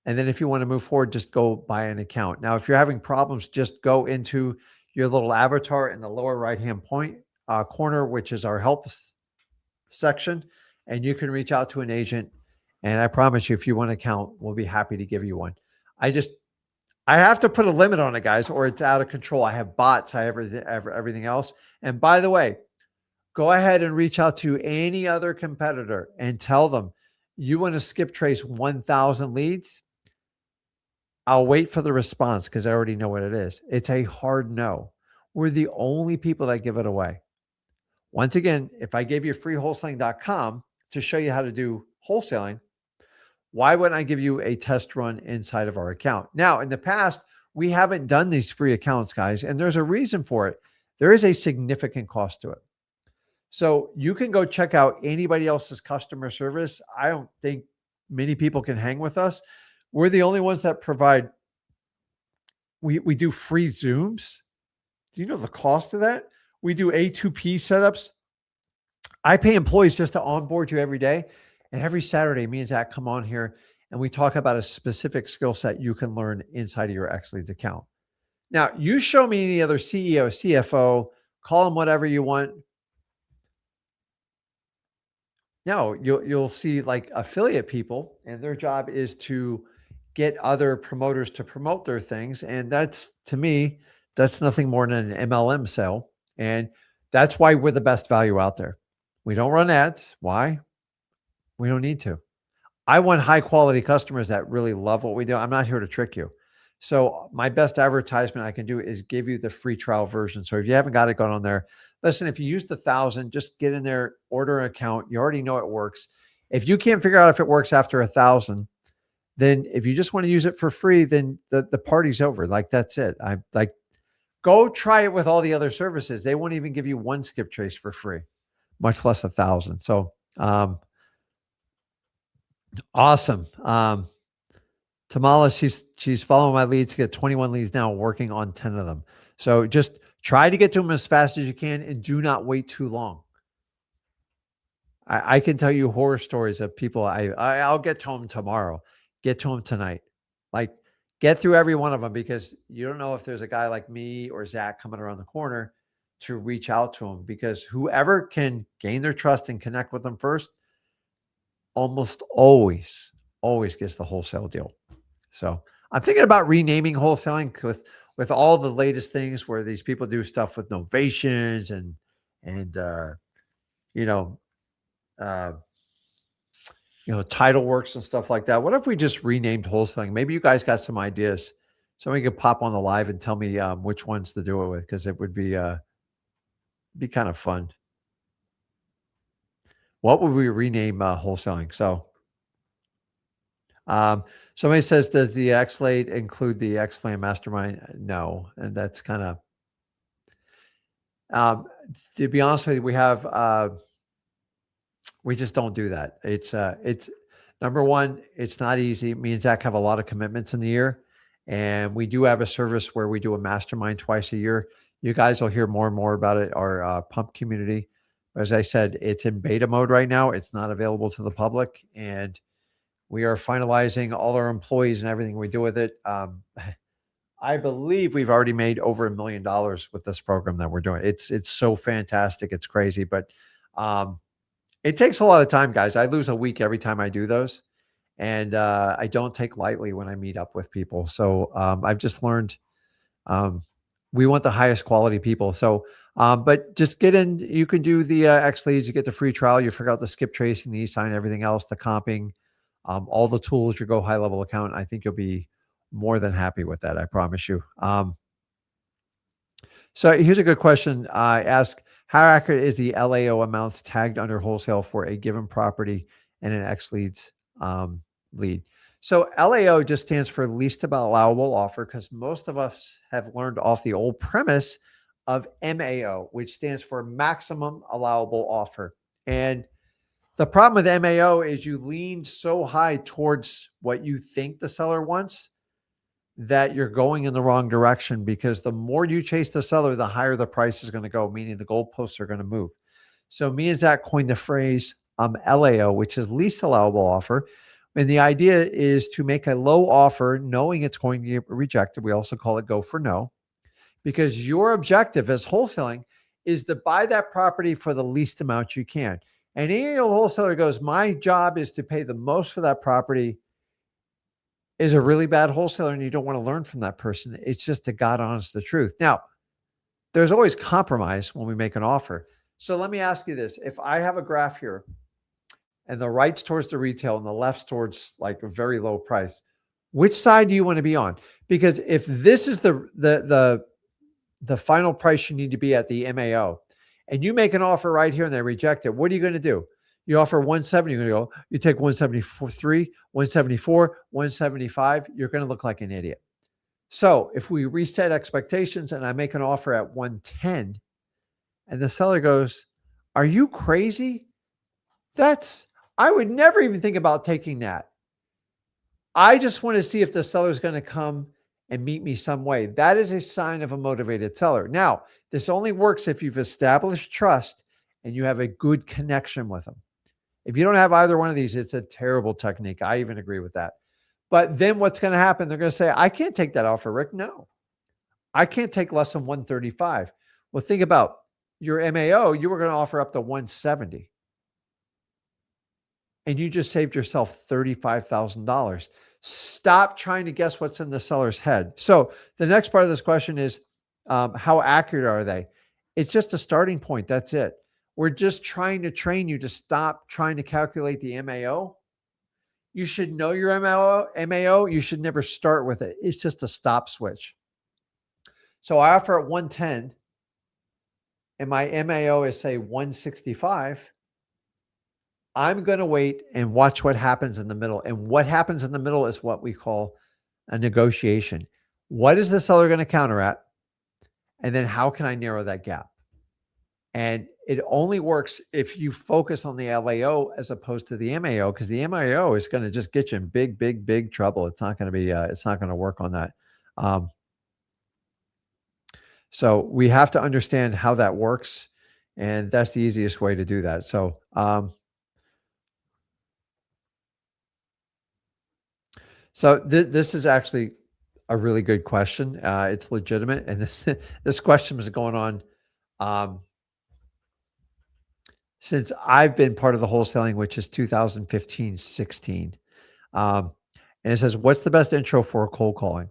And then if you want to move forward, just go buy an account. Now, if you're having problems, just go into your little avatar in the lower right-hand corner, which is our help section, and you can reach out to an agent. And I promise you, if you want an account, we'll be happy to give you one. I have to put a limit on it, guys, or it's out of control. I have bots, I have everything else. And by the way, go ahead and reach out to any other competitor and tell them you want to skip trace 1,000 leads. I'll wait for the response because I already know what it is. It's a hard no. We're the only people that give it away. Once again, if I gave you freewholesaling.com to show you how to do wholesaling, why wouldn't I give you a test run inside of our account? Now, in the past, we haven't done these free accounts, guys, and there's a reason for it. There is a significant cost to it. So you can go check out anybody else's customer service. I don't think many people can hang with us. We're the only ones that provide, we do free Zooms. Do you know the cost of that? We do A2P setups. I pay employees just to onboard you every day. And every Saturday, me and Zach come on here and we talk about a specific skill set you can learn inside of your X Leads account. Now, you show me any other CEO, CFO, call them whatever you want. No, you'll see like affiliate people, and their job is to get other promoters to promote their things. And that's, to me, that's nothing more than an MLM sale. And that's why we're the best value out there. We don't run ads. Why? We don't need to. I want high quality customers that really love what we do. I'm not here to trick you. So my best advertisement I can do is give you the free trial version. So if you haven't got it, go on there. Listen, if you used 1,000, just get in there, order an account. You already know it works. If you can't figure out if it works after 1,000, then if you just want to use it for free, then the party's over. Like, that's it. I like, go try it with all the other services. They won't even give you one skip trace for free, much less 1,000. So Awesome. Tamala, she's following my leads to get 21 leads now, working on 10 of them. So just try to get to them as fast as you can and do not wait too long. I can tell you horror stories of people. I'll get to them tomorrow. Get to them tonight. Like get through every one of them because you don't know if there's a guy like me or Zach coming around the corner to reach out to them because whoever can gain their trust and connect with them first almost always gets the wholesale deal. So I'm thinking about renaming wholesaling with all the latest things where these people do stuff with novations and you know uh, title works and stuff like that. What if we just renamed wholesaling? Maybe you guys got some ideas. Somebody could pop on the live and tell me which ones to do it with because it would be kind of fun. What would we rename wholesaling? So somebody says, does the X-Late include the X-Plan Mastermind? No, and that's kind of to be honest with you, we just don't do that. It's number one, it's not easy. Me and Zach have a lot of commitments in the year, and we do have a service where we do a mastermind twice a year. You guys will hear more and more about it. Our pump community, as I said, it's in beta mode right now. It's not available to the public, and we are finalizing all our employees and everything we do with it. I believe we've already made over $1 million with this program that we're doing. It's so fantastic. It's crazy, but it takes a lot of time, guys. I lose a week every time I do those, and I don't take lightly when I meet up with people. So I've just learned we want the highest quality people. So, but just get in. You can do the X leads. You get the free trial. You figure out the skip tracing, the e-sign, everything else, the comping, all the tools. Your Go High Level account. I think you'll be more than happy with that. I promise you. So here's a good question. I ask, how accurate is the LAO amounts tagged under wholesale for a given property and an X leads lead? So LAO just stands for least allowable offer because most of us have learned off the old premise of MAO, which stands for maximum allowable offer. And the problem with MAO is you lean so high towards what you think the seller wants that you're going in the wrong direction because the more you chase the seller, the higher the price is going to go, meaning the goalposts are going to move. So me and Zach coined the phrase LAO, which is least allowable offer. And the idea is to make a low offer knowing it's going to get rejected. We also call it go for no, because your objective as wholesaling is to buy that property for the least amount you can. And any wholesaler goes, my job is to pay the most for that property, is a really bad wholesaler, and you don't want to learn from that person. It's just the God honest the truth. Now, there's always compromise when we make an offer. So let me ask you this. If I have a graph here and the right's towards the retail and the left's towards like a very low price, which side do you want to be on? Because if this is the final price you need to be at, the MAO, and you make an offer right here and they reject it, what are you going to do? You offer 170, you're going to go, you take 173, 174, 175, you're going to look like an idiot. So if we reset expectations and I make an offer at 110 and the seller goes, are you crazy? I would never even think about taking that. I just want to see if the seller's going to come and meet me some way. That is a sign of a motivated seller. Now, this only works if you've established trust and you have a good connection with them. If you don't have either one of these, it's a terrible technique. I even agree with that. But then what's going to happen? They're going to say, I can't take that offer, Rick. No, I can't take less than 135. Well, think about your MAO. You were going to offer up to 170. And you just saved yourself $35,000. Stop trying to guess what's in the seller's head. So the next part of this question is, how accurate are they? It's just a starting point. That's it. We're just trying to train you to stop trying to calculate the MAO. You should know your MAO. You should never start with it. It's just a stop switch. So I offer at 110 and my MAO is, say, 165. I'm going to wait and watch what happens in the middle. And what happens in the middle is what we call a negotiation. What is the seller going to counter at? And then how can I narrow that gap? And It only works if you focus on the LAO as opposed to the MAO, because the MAO is going to just get you in big, big, big trouble. It's not going to be, it's not going to work on that. Um, so we have to understand how that works. And that's the easiest way to do that. So this is actually a really good question. It's legitimate. And this, this question was going on, um, since I've been part of the wholesaling, which is 2015, 16. Um, and it says, what's the best intro for cold calling?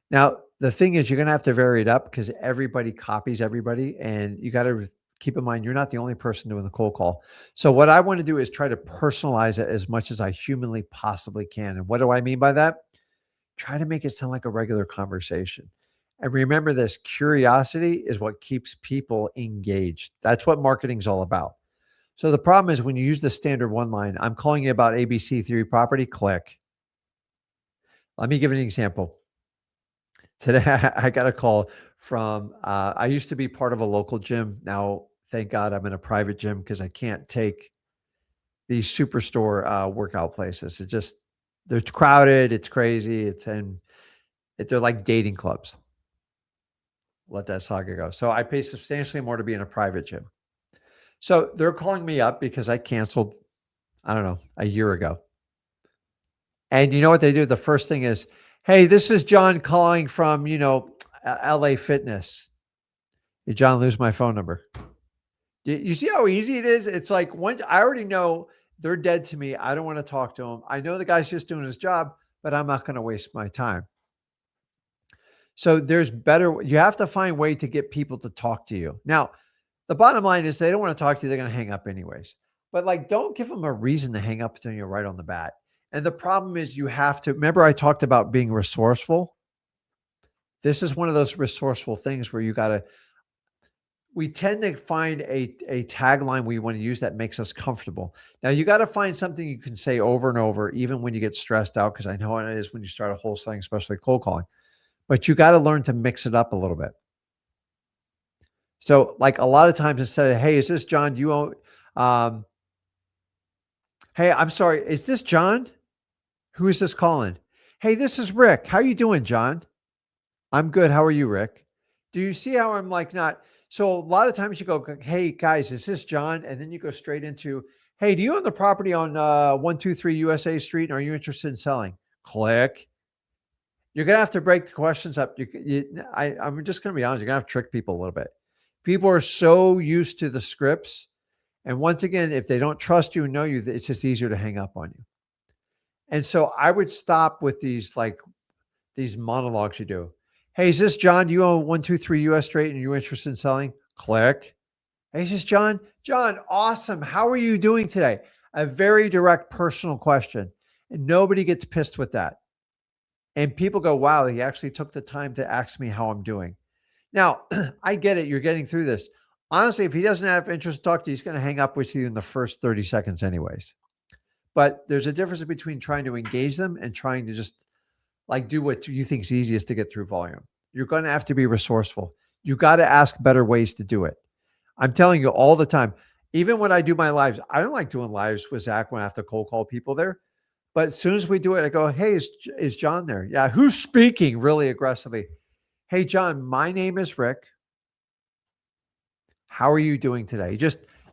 Now, the thing is, you're going to have to vary it up because everybody copies everybody. And you got to keep in mind, you're not the only person doing the cold call. So, what I want to do is try to personalize it as much as I humanly possibly can. And what do I mean by that? Try to make it sound like a regular conversation. And remember this, curiosity is what keeps people engaged. That's what marketing's all about. So the problem is when you use the standard one line, I'm calling you about ABC theory property, click. Let me give an example. Today, I got a call from, I used to be part of a local gym. Now, thank God I'm in a private gym because I can't take these superstore workout places. It just, they're crowded. It's crazy. They're like dating clubs. Let that saga go. So I pay substantially more to be in a private gym. So they're calling me up because I canceled, I don't know, a year ago. And you know what they do? The first thing is, hey, this is John calling from, LA Fitness. Did John lose my phone number? You see how easy it is? It's like I already know they're dead to me. I don't want to talk to them. I know the guy's just doing his job, but I'm not going to waste my time. So you have to find a way to get people to talk to you. Now, the bottom line is they don't want to talk to you. They're going to hang up anyways. But don't give them a reason to hang up to you right on the bat. And the problem is you have to, remember I talked about being resourceful. This is one of those resourceful things where we tend to find a tagline we want to use that makes us comfortable. Now you got to find something you can say over and over, even when you get stressed out, because I know it is when you start a wholesaling, especially cold calling. But you got to learn to mix it up a little bit. So like a lot of times instead of, hey, is this John? Do you own, hey, I'm sorry. Is this John? Who is this calling? Hey, this is Rick. How you doing, John? I'm good. How are you, Rick? Do you see how I'm like not? So a lot of times you go, hey guys, is this John? And then you go straight into, hey, do you own the property on 123 USA Street? And are you interested in selling? Click. You're going to have to break the questions up. I'm just going to be honest. You're going to have to trick people a little bit. People are so used to the scripts. And once again, if they don't trust you and know you, it's just easier to hang up on you. And so I would stop with these monologues you do. Hey, is this John? Do you own 123 US Street and you're interested in selling? Click. Hey, is this John? John, awesome. How are you doing today? A very direct personal question. And nobody gets pissed with that. And people go, wow, he actually took the time to ask me how I'm doing. Now, I get it. You're getting through this. Honestly, if he doesn't have interest to talk to you, he's going to hang up with you in the first 30 seconds anyways. But there's a difference between trying to engage them and trying to just do what you think is easiest to get through volume. You're going to have to be resourceful. You got to ask better ways to do it. I'm telling you all the time, even when I do my lives, I don't like doing lives with Zach when I have to cold call people there. But as soon as we do it, I go, hey, is John there? Yeah. Who's speaking really aggressively? Hey, John, my name is Rick. How are you doing today?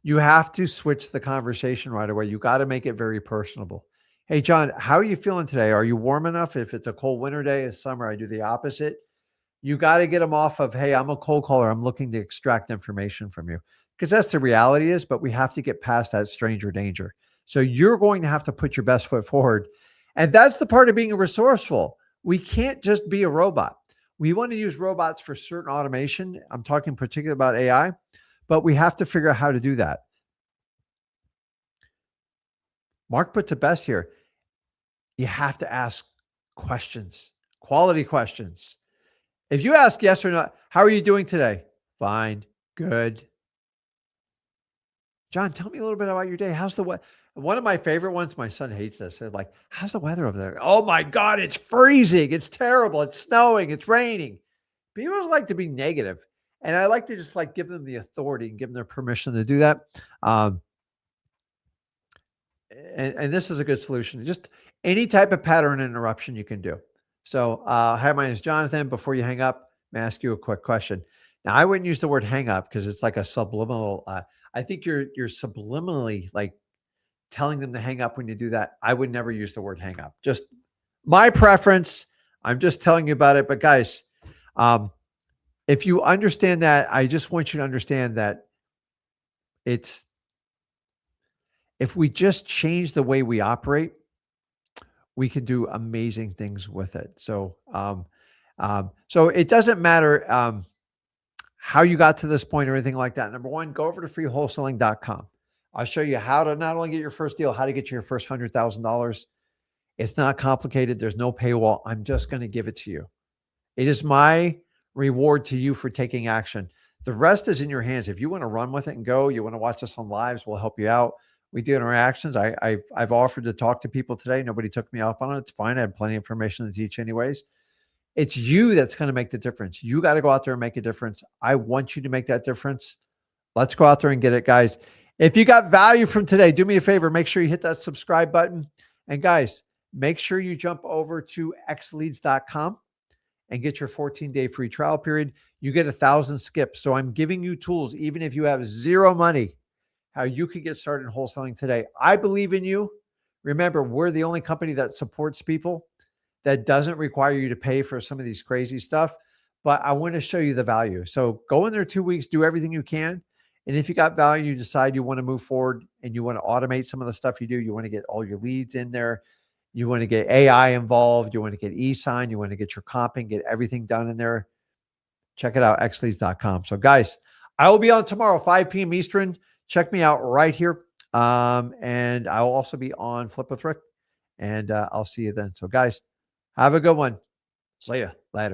You have to switch the conversation right away. You got to make it very personable. Hey, John, how are you feeling today? Are you warm enough? If it's a cold winter day, it's summer, I do the opposite. You got to get them off of, hey, I'm a cold caller. I'm looking to extract information from you, because that's the reality is, but we have to get past that stranger danger. So you're going to have to put your best foot forward. And that's the part of being resourceful. We can't just be a robot. We want to use robots for certain automation. I'm talking particularly about AI, but we have to figure out how to do that. Mark puts it best here. You have to ask questions, quality questions. If you ask yes or no, how are you doing today? Fine, good. John, tell me a little bit about your day. How's the weather? One of my favorite ones, my son hates this. They're like, how's the weather over there? Oh my God, it's freezing. It's terrible. It's snowing. It's raining. People like to be negative. And I like to just like give them the authority and give them their permission to do that. Um, and this is a good solution. Just any type of pattern interruption you can do. So, hi, my name is Jonathan. Before you hang up, may I ask you a quick question? Now, I wouldn't use the word hang up because it's like a subliminal. I think you're subliminally like telling them to hang up when you do that. I would never use the word hang up. Just my preference. I'm just telling you about it. But guys, um, if you understand that, I just want you to understand that it's if we just change the way we operate, we can do amazing things with it. So it doesn't matter how you got to this point or anything like that. Number one, go over to freewholesaling.com. I'll show you how to not only get your first deal, how to get your first $100,000. It's not complicated. There's no paywall. I'm just going to give it to you. It is my reward to you for taking action. The rest is in your hands. If you want to run with it and go, you want to watch us on lives, we'll help you out. We do interactions. I've offered to talk to people today. Nobody took me up on it. It's fine. I have plenty of information to teach anyways. It's you that's going to make the difference. You got to go out there and make a difference. I want you to make that difference. Let's go out there and get it, guys. If you got value from today, do me a favor. Make sure you hit that subscribe button. And guys, make sure you jump over to xleads.com and get your 14-day free trial period. You get 1,000 skips. So I'm giving you tools, even if you have zero money, how you could get started in wholesaling today. I believe in you. Remember, we're the only company that supports people that doesn't require you to pay for some of these crazy stuff. But I want to show you the value. So go in there 2 weeks, do everything you can. And if you got value, you decide you want to move forward and you want to automate some of the stuff you do. You want to get all your leads in there. You want to get AI involved. You want to get e-sign. You want to get your comping, get everything done in there. Check it out, xleads.com. So guys, I will be on tomorrow, 5 p.m. Eastern. Check me out right here. And I'll also be on Flip with Rick. And I'll see you then. So guys, have a good one. See ya later.